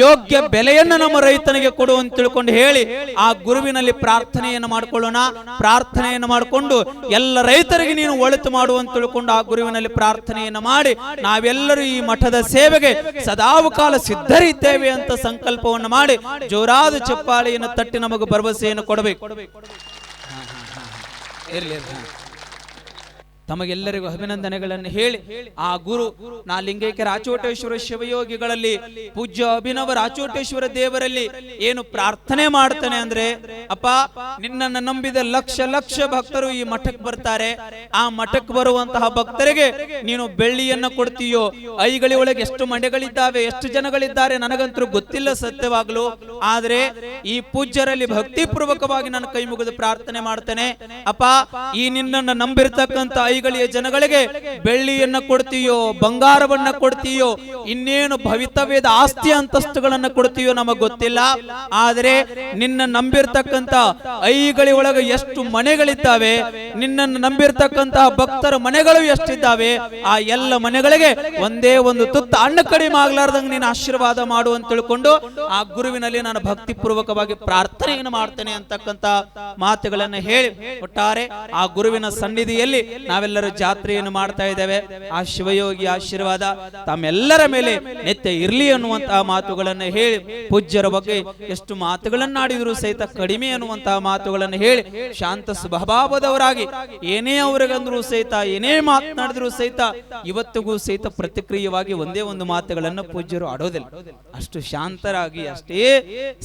ಯೋಗ್ಯ ಬೆಲೆಯನ್ನು ನಮ್ಮ ರೈತನಿಗೆ ಕೊಡು ಅಂತ ತಿಳ್ಕೊಂಡು ಹೇಳಿ ಆ ಗುರುವಿನಲ್ಲಿ ಪ್ರಾರ್ಥನೆಯನ್ನು ಮಾಡಿಕೊಳ್ಳೋಣ. ಪ್ರಾರ್ಥನೆಯನ್ನು ಮಾಡಿಕೊಂಡು ಎಲ್ಲ ರೈತರಿಗೆ ನೀನು ಒಳಿತು ಮಾಡು ಅಂತ ತಿಳ್ಕೊಂಡು ಆ ಗುರುವಿನಲ್ಲಿ ಪ್ರಾರ್ಥನೆಯನ್ನು ಮಾಡಿ ನಾವೆಲ್ಲರೂ ಈ ಮಠದ ಸೇವೆಗೆ ಸದಾವಕಾಲ ಸಿದ್ಧರಿದ್ದೇವೆ ಅಂತ ಸಂಕಲ್ಪವನ್ನು ಮಾಡಿ ಜೋರಾದ ಚಪ್ಪಾಳೆಯನ್ನು ತಟ್ಟಿ ನಮಗೆ ಭರವಸೆಯನ್ನು ಕೊಡಬೇಕು. ತಮಗೆಲ್ಲರಿಗೂ ಅಭಿನಂದನೆಗಳನ್ನು ಹೇಳಿ ಆ ಗುರು ನಾ ಲಿಂಗೈಕ್ಯ ರಾಚೋಟೇಶ್ವರ ಶಿವಯೋಗಿಗಳಲ್ಲಿ ಪೂಜ್ಯ ಅಭಿನವ ರಾಚೋಟೇಶ್ವರ ದೇವರಲ್ಲಿ ಏನು ಪ್ರಾರ್ಥನೆ ಮಾಡ್ತಾನೆ ಅಂದ್ರೆ, ಅಪ್ಪ ನಿನ್ನನ್ನು ನಂಬಿದ ಲಕ್ಷ ಲಕ್ಷ ಭಕ್ತರು ಈ ಮಠಕ್ಕೆ ಬರ್ತಾರೆ. ಆ ಮಠಕ್ಕೆ ಬರುವಂತಹ ಭಕ್ತರಿಗೆ ನೀನು ಬೆಳ್ಳಿಯನ್ನ ಕೊಡ್ತೀಯೋ, ಐಗಳಿ ಒಳಗೆ ಎಷ್ಟು ಮಂಡೆಗಳಿದ್ದಾವೆ, ಎಷ್ಟು ಜನಗಳಿದ್ದಾರೆ ನನಗಂತೂ ಗೊತ್ತಿಲ್ಲ ಸತ್ಯವಾಗ್ಲು. ಆದ್ರೆ ಈ ಪೂಜ್ಯರಲ್ಲಿ ಭಕ್ತಿ ಪೂರ್ವಕವಾಗಿ ನಾನು ಕೈ ಮುಗಿದು ಪ್ರಾರ್ಥನೆ ಮಾಡ್ತೇನೆ. ಅಪ್ಪ ಈ ನಿನ್ನನ್ನು ನಂಬಿರ್ತಕ್ಕಂಥ ಐಗಳಿಯ ಜನಗಳಿಗೆ ಬೆಳ್ಳಿಯನ್ನ ಕೊಡ್ತೀಯೋ, ಬಂಗಾರವನ್ನ ಕೊಡ್ತೀಯೋ, ಇನ್ನೇನು ಭವಿತವ್ಯದ ಆಸ್ತಿ ಅಂತಸ್ತುಗಳನ್ನ ಕೊಡ್ತೀಯೋ ನಮಗ್ ಗೊತ್ತಿಲ್ಲ. ಆದ್ರೆ ನಿನ್ನ ನಂಬಿರ್ತಕ್ಕಂತ ಐಗಳಿ ಒಳಗೆ ಎಷ್ಟು ಮನೆಗಳಿದ್ದಾವೆ, ನಿನ್ನನ್ನು ನಂಬಿರ್ತಕ್ಕಂತಹ ಭಕ್ತರ ಮನೆಗಳು ಎಷ್ಟಿದ್ದಾವೆ, ಆ ಎಲ್ಲ ಮನೆಗಳಿಗೆ ಒಂದೇ ಒಂದು ತುತ್ತ ಅನ್ನ ಕಡಿಮೆ ಆಗ್ಲಾರ್ದಂಗೆ ನೀನು ಆಶೀರ್ವಾದ ಮಾಡು ಅಂತ ತಿಳ್ಕೊಂಡು ಆ ಗುರುವಿನಲ್ಲಿ ನಾನು ಭಕ್ತಿ ಪೂರ್ವಕವಾಗಿ ಪ್ರಾರ್ಥನೆಯನ್ನು ಮಾಡ್ತೇನೆ ಅಂತಕ್ಕಂತ ಮಾತುಗಳನ್ನ ಹೇಳಿ ಒಟ್ಟಾರೆ ಆ ಗುರುವಿನ ಸನ್ನಿಧಿಯಲ್ಲಿ ನಾವೆಲ್ಲರೂ ಜಾತ್ರೆಯನ್ನು ಮಾಡ್ತಾ ಇದ್ದೇವೆ. ಆ ಶಿವಯೋಗಿ ಆಶೀರ್ವಾದ ತಮ್ಮೆಲ್ಲರ ಮೇಲೆ ನಿತ್ಯ ಇರ್ಲಿ ಅನ್ನುವಂತಹ ಮಾತುಗಳನ್ನು ಹೇಳಿ ಪೂಜ್ಯರ ಬಗ್ಗೆ ಎಷ್ಟು ಮಾತುಗಳನ್ನು ಆಡಿದ್ರು ಸಹಿತ ಕಡಿಮೆ ಅನ್ನುವಂತಹ ಮಾತುಗಳನ್ನು ಹೇಳಿ ಶಾಂತ ಸ್ವಭಾವದವರಾಗಿ ಏನೇ ಅವರಿಗಂದ್ರು ಸಹಿತ ಏನೇ ಮಾತನಾಡಿದ್ರು ಸಹಿತ ಇವತ್ತಿಗೂ ಸಹಿತ ಪ್ರತಿಕ್ರಿಯವಾಗಿ ಒಂದೇ ಒಂದು ಮಾತುಗಳನ್ನು ಪೂಜ್ಯರು ಆಡೋದಿಲ್ಲ. ಅಷ್ಟು ಶಾಂತರಾಗಿ ಅಷ್ಟೇ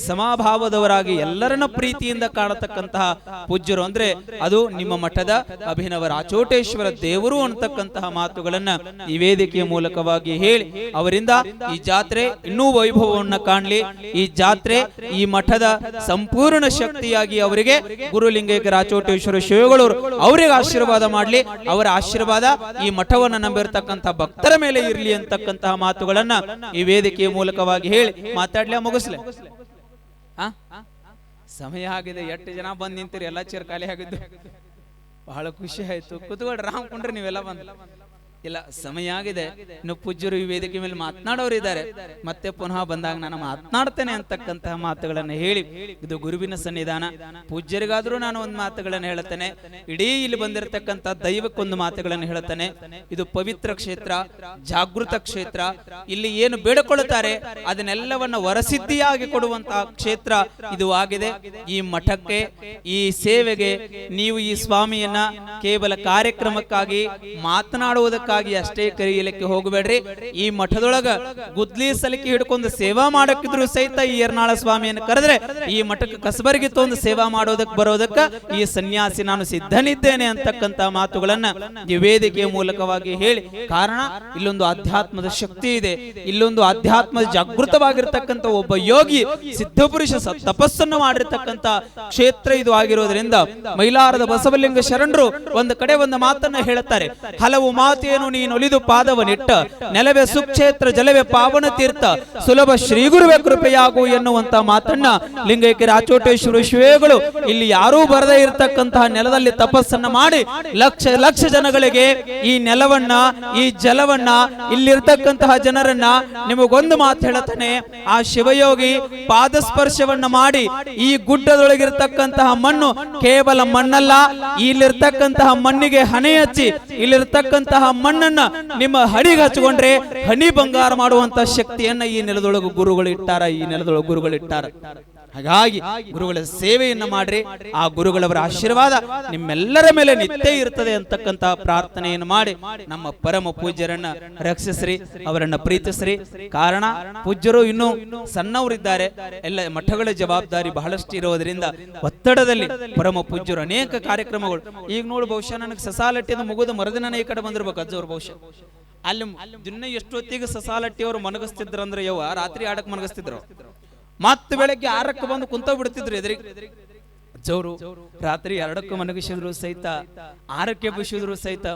ಸಮಭಾವದವರಾಗಿ ಎಲ್ಲರನ್ನ ಪ್ರೀತಿಯಿಂದ ಕಾಣತಕ್ಕಂತಹ ಪೂಜ್ಯರು ಅಂದ್ರೆ ಅದು ನಿಮ್ಮ ಮಠದ ಅಭಿನವ ರಾಚೋಟೇಶ್ವರ ದೇವರು ಅಂತಕ್ಕಂತಹ ಮಾತುಗಳನ್ನ ಈ ವೇದಿಕೆಯ ಮೂಲಕವಾಗಿ ಹೇಳಿ ಅವರಿಂದ ಈ ಜಾತ್ರೆ ಇನ್ನೂ ವೈಭವವನ್ನ ಕಾಣಲಿ. ಈ ಜಾತ್ರೆ ಈ ಮಠದ ಸಂಪೂರ್ಣ ಶಕ್ತಿಯಾಗಿ ಅವರಿಗೆ ಗುರುಲಿಂಗೈಕ್ಯ ರಾಚೋಟೇಶ್ವರ ಶಿವಗಳು ಅವರಿಗೆ ಆಶೀರ್ವಾದ ಮಾಡಲಿ. ಅವರ ಆಶೀರ್ವಾದ ಈ ಮಠವನ್ನು ನಂಬಿರ್ತಕ್ಕಂಥ ಭಕ್ತರ ಮೇಲೆ ಇರಲಿ ಅಂತಕ್ಕಂತಹ ಮಾತುಗಳನ್ನ ಈ ವೇದಿಕೆಯ ಮೂಲಕವಾಗಿ ಹೇಳಿ ಮಾತಾಡ್ಲಿ ಮುಗಿಸ್ಲೆ. ಸಮಯ ಆಗಿದೆ, 8 ಜನ ಬಂದ್ ನಿಂತಿರಿ, ಎಲ್ಲ ಚೇರ್ ಖಾಲಿ ಆಗಿದ್ದು ಬಹಳ ಖುಷಿ ಆಯ್ತು. ಕುತ್ಕೊಳ್ರಿ, ರಾಮ್ ಕೊಂಡ್ರಿ ನೀವೆಲ್ಲ ಬಂದ್. ಇಲ್ಲ, ಸಮಯ ಆಗಿದೆ. ಇನ್ನು ಪೂಜ್ಯರು ಈ ವೇದಿಕೆ ಮೇಲೆ ಮಾತನಾಡೋರು ಇದ್ದಾರೆ, ಮತ್ತೆ ಪುನಃ ಬಂದಾಗ ನಾನು ಮಾತನಾಡ್ತೇನೆ ಅಂತಕ್ಕಂತಹ ಮಾತುಗಳನ್ನು ಹೇಳಿ ಇದು ಗುರುವಿನ ಸನ್ನಿಧಾನ. ಪೂಜ್ಯರಿಗಾದ್ರೂ ನಾನು ಒಂದು ಮಾತುಗಳನ್ನು ಹೇಳುತ್ತೇನೆ, ಇಡೀ ಇಲ್ಲಿ ಬಂದಿರತಕ್ಕಂಥ ದೈವಕ್ಕೊಂದು ಮಾತುಗಳನ್ನು ಹೇಳುತ್ತೇನೆ. ಇದು ಪವಿತ್ರ ಕ್ಷೇತ್ರ, ಜಾಗೃತ ಕ್ಷೇತ್ರ. ಇಲ್ಲಿ ಏನು ಬೇಡಿಕೊಳ್ಳುತ್ತಾರೆ ಅದನ್ನೆಲ್ಲವನ್ನ ವರಸಿದ್ಧಿಯಾಗಿ ಕೊಡುವಂತಹ ಕ್ಷೇತ್ರ ಇದು ಆಗಿದೆ. ಈ ಮಠಕ್ಕೆ, ಈ ಸೇವೆಗೆ ನೀವು ಈ ಸ್ವಾಮಿಯನ್ನ ಕೇವಲ ಕಾರ್ಯಕ್ರಮಕ್ಕಾಗಿ ಮಾತನಾಡುವುದಕ್ಕೆ ಅಷ್ಟೇ ಕರೆಯಲಿಕ್ಕೆ ಹೋಗಬೇಡ್ರಿ. ಈ ಮಠದೊಳಗ ಗುದ್ಲಿ ಸಲಿಕೆ ಹಿಡ್ಕೊಂಡು ಸೇವಾ ಮಾಡಕ್ಕಿದ್ರು ಸಹಿತ ಈ ಯರ್ನಾಳ ಸ್ವಾಮಿಯನ್ನು ಕರೆದ್ರೆ ಈ ಮಠಕ್ಕೆ ಕಸಬರಿಗೆ ತೊಂದು ಸೇವಾ ಮಾಡೋದಕ್ಕೆ ಬರೋದಕ್ಕ ಈ ಸನ್ಯಾಸಿ ನಾನು ಸಿದ್ಧನಿದ್ದೇನೆ ಅಂತಕ್ಕಂತ ಮಾತುಗಳನ್ನ ಈ ವೇದಿಕೆಯ ಮೂಲಕವಾಗಿ ಹೇಳಿ, ಕಾರಣ ಇಲ್ಲೊಂದು ಆಧ್ಯಾತ್ಮದ ಶಕ್ತಿ ಇದೆ, ಇಲ್ಲೊಂದು ಆಧ್ಯಾತ್ಮದ ಜಾಗೃತವಾಗಿರ್ತಕ್ಕಂಥ ಒಬ್ಬ ಯೋಗಿ ಸಿದ್ಧಪುರುಷ ತಪಸ್ಸನ್ನು ಮಾಡಿರ್ತಕ್ಕಂಥ ಕ್ಷೇತ್ರ ಇದು ಆಗಿರೋದ್ರಿಂದ ಮೈಲಾರದ ಬಸವಲಿಂಗ ಶರಣರು ಒಂದು ಕಡೆ ಒಂದು ಮಾತನ್ನ ಹೇಳುತ್ತಾರೆ, ಹಲವು ಮಾತೇನು ನೀನೊಲಿದು ಪಾದವನಿಟ್ಟ ನೆಲವೇ ಸುಕ್ಷೇತ್ರ ಜಲವೇ ಪಾವನ ತೀರ್ಥ ಸುಲಭ ಶ್ರೀ ಗುರುವೇ ಕೃಪೆಯಾಗು ಎನ್ನುವಂತ ಮಾತನ್ನ ಲಿಂಗೈಕ್ಯ ರಾಚೋಟೇಶ್ವರ ಶಿವಗಳು ಇಲ್ಲಿ ಯಾರೂ ಬರದೇ ಇರತಕ್ಕಂತಹ ನೆಲದಲ್ಲಿ ತಪಸ್ಸನ್ನ ಮಾಡಿ ಲಕ್ಷ ಲಕ್ಷ ಜನಗಳಿಗೆ ಈ ನೆಲವನ್ನ, ಈ ಜಲವನ್ನ, ಇಲ್ಲಿರ್ತಕ್ಕಂತಹ ಜನರನ್ನ ನಿಮಗೊಂದು ಮಾತು ಹೇಳುತ್ತಾನೆ, ಆ ಶಿವಯೋಗಿ ಪಾದಸ್ಪರ್ಶವನ್ನ ಮಾಡಿ ಈ ಗುಡ್ಡದೊಳಗಿರ್ತಕ್ಕಂತಹ ಮಣ್ಣು ಕೇವಲ ಮಣ್ಣಲ್ಲ, ಇಲ್ಲಿರ್ತಕ್ಕಂತಹ ಮಣ್ಣಿಗೆ ಹಣೆ ಹಚ್ಚಿ ಇಲ್ಲಿರ್ತಕ್ಕಂತಹ ಮಣ್ಣನ್ನ ನಿಮ್ಮ ಹಣಿಗೆ ಹಚ್ಚಿಕೊಂಡ್ರೆ ಹಣಿ ಬಂಗಾರ ಮಾಡುವಂತ ಶಕ್ತಿಯನ್ನ ಈ ನೆಲದೊಳಗೆ ಗುರುಗಳು ಇಟ್ಟಾರ, ಈ ನೆಲದೊಳಗೆ ಗುರುಗಳು ಇಟ್ಟಾರ. ಹಾಗಾಗಿ ಗುರುಗಳ ಸೇವೆಯನ್ನ ಮಾಡ್ರಿ, ಆ ಗುರುಗಳವರ ಆಶೀರ್ವಾದ ನಿಮ್ಮೆಲ್ಲರ ಮೇಲೆ ನಿತ್ಯ ಇರ್ತದೆ ಅಂತಕ್ಕಂತಹ ಪ್ರಾರ್ಥನೆಯನ್ನು ಮಾಡಿ ನಮ್ಮ ಪರಮ ಪೂಜ್ಯರನ್ನ ರಕ್ಷಿಸ್ರಿ, ಅವರನ್ನ ಪ್ರೀತಿಸ್ರಿ. ಕಾರಣ ಪೂಜ್ಯರು ಇನ್ನೂ ಸಣ್ಣವರಿದ್ದಾರೆ, ಎಲ್ಲ ಮಠಗಳ ಜವಾಬ್ದಾರಿ ಬಹಳಷ್ಟು ಇರೋದ್ರಿಂದ ಒತ್ತಡದಲ್ಲಿ ಪರಮ ಪೂಜ್ಯರು ಅನೇಕ ಕಾರ್ಯಕ್ರಮಗಳು. ಈಗ ನೋಡಿ, ಬಹುಶಃ ನನಗೆ ಸಸಾಲಟ್ಟಿದ ಮುಗಿದ ಮರದಿನ ಈ ಕಡೆ ಬಂದಿರ್ಬೇಕು ಅಜ್ಜವ್ರು. ಬಹುಶಃ ಅಲ್ಲಿ ದಿನ ಎಷ್ಟೊತ್ತಿಗೆ ಸಸಾಲಟ್ಟಿ ಅವರು ಮನಗಿಸ್ತಿದ್ರು ಅಂದ್ರೆ ಯವ್ವ ರಾತ್ರಿ ಆಡಕ್ ಮನಗಿಸ್ತಿದ್ರು, ಮತ್ತೆ ಬೆಳಗ್ಗೆ 6ಕ್ಕೆ ಬಂದು ಕುಂತ ಬಿಡ್ತಿದ್ರು ಎದುರಿಗೆ. ಅಜ್ಜವರು ರಾತ್ರಿ 2ಕ್ಕೆ ಮನಗಿಸಿದ್ರು ಸಹಿತ, 6ಕ್ಕೆ ಬಿಸಿದ್ರು ಸಹಿತ.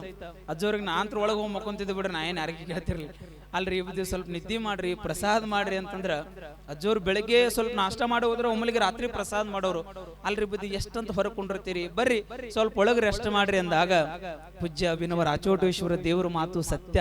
ಅಜ್ಜವ್ರಿಗೆ ನಾಂತ್ರ ಒಳಗೆ ಹೋಗಿ ಮಕ್ಕೊಂತಿದ್ದು ಬಿಡ್ರಿ, ನಾ ಏನ್ ಯಾರಿಗೆ ಕೇಳ್ತಿರ್ಲಿ. ಅಲ್ರಿ ಇದು ಸ್ವಲ್ಪ ನಿದ್ದೆ ಮಾಡ್ರಿ, ಪ್ರಸಾದ ಮಾಡ್ರಿ ಅಂತಂದ್ರ ಅಜ್ಜೋರು ಬೆಳಗ್ಗೆ ಸ್ವಲ್ಪ ನಾಷ್ಟ ಮಾಡಿ ಹೋದ್ರ ಒಮ್ಮಲಿಗೆ ರಾತ್ರಿ ಪ್ರಸಾದ ಮಾಡೋರು. ಅಲ್ರಿ ಬುದ್ಧಿ ಎಷ್ಟಂತ ಹೊರಕೊಂಡಿರ್ತೀರಿ, ಬರ್ರಿ ಸ್ವಲ್ಪ ಒಳಗೆ ರೆಸ್ಟ್ ಮಾಡ್ರಿ ಅಂದಾಗ ಪೂಜ್ಯ ಅಭಿನವ ರಾಚೋಟೇಶ್ವರ ದೇವರ ಮಾತು ಸತ್ಯ,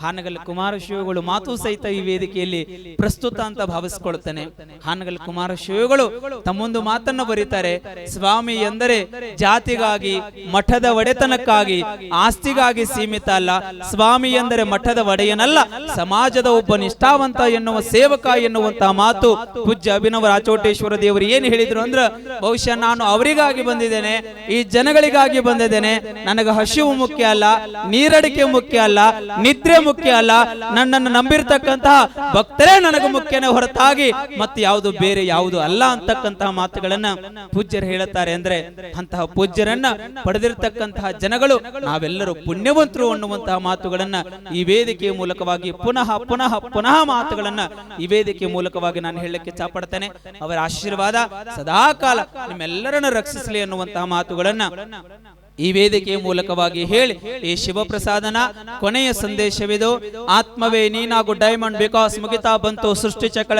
ಹಾನಗಲ್ ಕುಮಾರ ಶಿವಗಳು ಮಾತು ಸಹಿತ ಈ ವೇದಿಕೆಯಲ್ಲಿ ಪ್ರಸ್ತುತ ಅಂತ ಭಾವಿಸ್ಕೊಳ್ತಾನೆ. ಹಾನಗಲ್ ಕುಮಾರ ಶಿವಗಳು ತಮ್ಮೊಂದು ಮಾತನ್ನ ಬರೀತಾರೆ, ಸ್ವಾಮಿ ಎಂದರೆ ಜಾತಿಗಾಗಿ, ಮಠದ ಒಡೆತನಕ್ಕಾಗಿ, ಆಸ್ತಿಗಾಗಿ ಸೀಮಿತ ಅಲ್ಲ. ಸ್ವಾಮಿ ಎಂದರೆ ಮಠದ ಒಡೆಯನಲ್ಲ, ಸಮಾಜದ ಒಬ್ಬ ನಿಷ್ಠಾವಂತ ಎನ್ನುವ ಸೇವಕ ಎನ್ನುವಂತಹ ಮಾತು ಪೂಜ್ಯ ಅಭಿನವ ರಾಚೋಟೇಶ್ವರ ದೇವರು ಏನು ಹೇಳಿದ್ರು ಅಂದ್ರ, ಬಹುಶಃ ನಾನು ಅವರಿಗಾಗಿ ಬಂದಿದ್ದೇನೆ, ಈ ಜನಗಳಿಗಾಗಿ ಬಂದಿದ್ದೇನೆ. ನನಗೆ ಹಸಿವು ಮುಖ್ಯ ಅಲ್ಲ, ನೀರಡಿಕೆ ಮುಖ್ಯ ಅಲ್ಲ, ನಿದ್ರೆ ಮುಖ್ಯ ಅಲ್ಲ, ನನ್ನನ್ನು ನಂಬಿರ್ತಕ್ಕಂತಹ ಭಕ್ತರೇ ನನಗೆ ಮುಖ್ಯನೇ ಹೊರತಾಗಿ ಮತ್ತೆ ಯಾವುದು ಬೇರೆ ಯಾವುದು ಅಲ್ಲ ಅಂತಕ್ಕಂತಹ ಮಾತುಗಳನ್ನ ಪೂಜ್ಯರು ಹೇಳುತ್ತಾರೆ. ಅಂದ್ರೆ ಅಂತಹ ಪೂಜ್ಯರನ್ನ ಪಡೆದಿರತಕ್ಕಂತಹ ಜನಗಳು ನಾವೆಲ್ಲರೂ ಪುಣ್ಯವಂತರು ಅನ್ನುವಂತಹ ಮಾತುಗಳನ್ನ ಈ ವೇದಿಕೆಯ ಮೂಲಕವಾಗಿ ಪುನಃ ಪುನಃ ಪುನಃ ಮಾತುಗಳನ್ನ ಈ ವೇದಿಕೆಯ ಮೂಲಕವಾಗಿ ನಾನು ಹೇಳಲಿಕ್ಕೆ ಚಾಪಡ್ತೇನೆ. ಅವರ ಆಶೀರ್ವಾದ ಸದಾಕಾಲ ನಿಮ್ಮೆಲ್ಲರನ್ನು ರಕ್ಷಿಸಲಿ ಅನ್ನುವಂತಹ ಮಾತುಗಳನ್ನ ಈ ವೇದಿಕೆಯ ಮೂಲಕವಾಗಿ ಹೇಳಿ ಈ ಶಿವಪ್ರಸಾದನ ಕೊನೆಯ ಸಂದೇಶವಿದು. ಆತ್ಮವೇ ನೀನಾಗು ಡೈಮಂಡ್, ಬಿಕಾಸ್ ಮುಗಿತಾ ಬಂತು ಸೃಷ್ಟಿ ಚಕ್ರ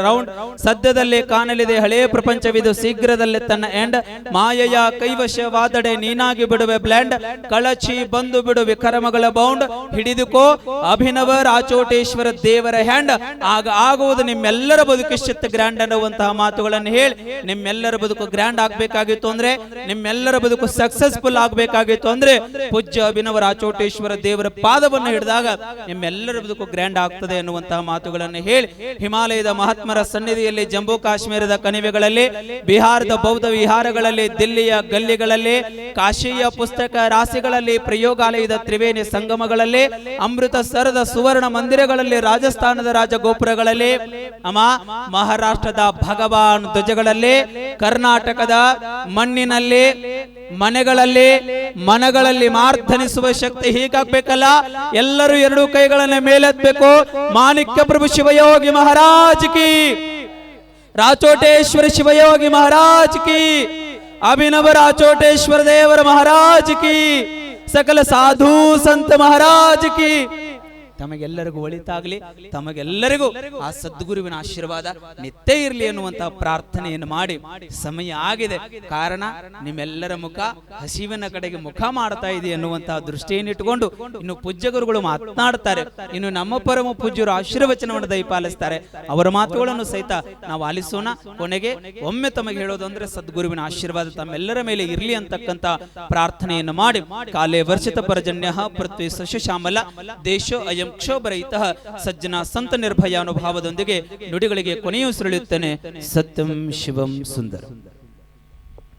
ರೌಂಡ್, ಸದ್ಯದಲ್ಲೇ ಕಾಣಲಿದೆ ಹಳೆಯ ಪ್ರಪಂಚವಿದು, ಶೀಘ್ರದಲ್ಲೇ ತನ್ನ ಎಂಡ್, ಮಾಯೆಯ ಕೈವಶವಾದಡೆ ನೀನಾಗಿ ಬಿಡುವೆ ಬ್ಲ್ಯಾಂಡ್, ಕಳಚಿ ಬಂದು ಬಿಡು ವಿಕ್ರಮಗಳ ಬೌಂಡ್, ಹಿಡಿದುಕೋ ಅಭಿನವ ರಾಚೋಟೇಶ್ವರ ದೇವರ ಹ್ಯಾಂಡ್, ಆಗ ಆಗುವುದು ನಿಮ್ಮೆಲ್ಲರ ಬದುಕಿಶ್ಚಿತ್ ಗ್ರ್ಯಾಂಡ್ ಅನ್ನುವಂತಹ ಮಾತುಗಳನ್ನು ಹೇಳಿ, ನಿಮ್ಮೆಲ್ಲರ ಬದುಕು ಗ್ರ್ಯಾಂಡ್ ಆಗ್ಬೇಕಾಗಿತ್ತು ಅಂದ್ರೆ, ನಿಮ್ಮೆಲ್ಲರ ಬದುಕು ಸಕ್ಸಸ್ಫುಲ್ ಆಗ್ಬೇಕಾಗಿತ್ತು ಅಂದ್ರೆ ಪೂಜ್ಯ ಅಭಿನವ ರಾಚೋಟೇಶ್ವರ ದೇವರ ಪಾದವನ್ನು ಹಿಡಿದಾಗ ನಿಮ್ಮೆಲ್ಲರ ಬದುಕು ಗ್ರ್ಯಾಂಡ್ ಆಗ್ತದೆ ಅನ್ನುವಂತಹ ಮಾತುಗಳನ್ನು ಹೇಳಿ, ಹಿಮಾಲಯದ ಮಹಾತ್ಮರ ಸನ್ನಿಧಿಯಲ್ಲಿ, ಜಮ್ಮು ಕಾಶ್ಮೀರದ ಕಣಿವೆಗಳಲ್ಲಿ, ಬಿಹಾರದ ಬೌದ್ಧ ವಿಹಾರಗಳಲ್ಲಿ, ದಿಲ್ಲಿಯ ಗಲ್ಲಿಗಳಲ್ಲಿ, ಕಾಶಿಯ ಪುಸ್ತಕ ರಾಶಿಗಳಲ್ಲಿ, ಪ್ರಯೋಗಾಲಯದ ತ್ರಿವೇಣಿ ಸಂಗಮಗಳಲ್ಲಿ, ಅಮೃತಸರದ ಸುವರ್ಣ ಮಂದಿರಗಳಲ್ಲಿ, ರಾಜಸ್ಥಾನದ ರಾಜಗೋಪುರಗಳಲ್ಲಿ, ಮಹಾರಾಷ್ಟ್ರದ ಭಗವಾನ್ ಧ್ವಜಗಳಲ್ಲಿ, ಕರ್ನಾಟಕದ ಮಣ್ಣಿನಲ್ಲಿ, ಮನೆಗಳಲ್ಲಿ, ಮನಗಳಲ್ಲಿ ಮಾರ್ಧನಿಸುವ ಶಕ್ತಿ ಹೀಗಾಗ್ಬೇಕಲ್ಲ. ಎಲ್ಲರೂ ಎರಡು ಕೈಗಳನ್ನ ಮೇಲೆತ್ತಬೇಕು. ಮಾಣಿಕ್ಯ ಪ್ರಭು ಶಿವಯೋಗಿ ಮಹಾರಾಜ್ ಕಿ, ರಾಚೋಟೇಶ್ವರ ಶಿವಯೋಗಿ ಮಹಾರಾಜ್ ಕಿ, ಅಭಿನವ ರಾಚೋಟೇಶ್ವರ ದೇವರ ಮಹಾರಾಜ್ ಕಿ, ಸಕಲ ಸಾಧು ಸಂತ ಮಹಾರಾಜ್ ಕಿ. ತಮಗೆಲ್ಲರಿಗೂ ಒಳಿತಾಗಲಿ, ತಮಗೆಲ್ಲರಿಗೂ ಆ ಸದ್ಗುರುವಿನ ಆಶೀರ್ವಾದ ನಿತ್ಯ ಇರಲಿ ಅನ್ನುವಂತಹ ಪ್ರಾರ್ಥನೆಯನ್ನು ಮಾಡಿ ಸಮಯ ಆಗಿದೆ. ಕಾರಣ ನಿಮ್ಮೆಲ್ಲರ ಮುಖ ಹಸಿವಿನ ಕಡೆಗೆ ಮುಖ ಮಾಡ್ತಾ ಇದೆ ಅನ್ನುವಂತಹ ದೃಷ್ಟಿಯನ್ನಿಟ್ಟುಕೊಂಡು ಇನ್ನು ಪೂಜ್ಯಗುರುಗಳು ಮಾತನಾಡ್ತಾರೆ. ಇನ್ನು ನಮ್ಮ ಪರಮ ಪೂಜ್ಯರು ಆಶೀರ್ವಚನವನ್ನು ದಯಪಾಲಿಸ್ತಾರೆ. ಅವರ ಮಾತುಗಳನ್ನು ಸಹಿತ ನಾವು ಆಲಿಸೋಣ. ಕೊನೆಗೆ ಒಮ್ಮೆ ತಮಗೆ ಹೇಳೋದು ಅಂದ್ರೆ ಸದ್ಗುರುವಿನ ಆಶೀರ್ವಾದ ತಮ್ಮೆಲ್ಲರ ಮೇಲೆ ಇರಲಿ ಅಂತಕ್ಕಂಥ ಪ್ರಾರ್ಥನೆಯನ್ನು ಮಾಡಿ, ಕಾಲೇ ವರ್ಷಿತ ಪರಜನ್ಯ ಪೃಥ್ವಿ ಸಸ್ಯಶ್ಯಾಮಲ ದೇಶೋ ಅಯಂ ಕ್ಷೋಭರಹಿತ ಸಜ್ಜನ ಸಂತ ನಿರ್ಭಯ ಅನುಭಾವದೊಂದಿಗೆ ನುಡಿಗಳಿಗೆ ಕೊನೆಯುಸಿರೆಳೆಯುತ್ತೇನೆ. ಸತ್ಯಂ ಶಿವಂ ಸುಂದರಂ.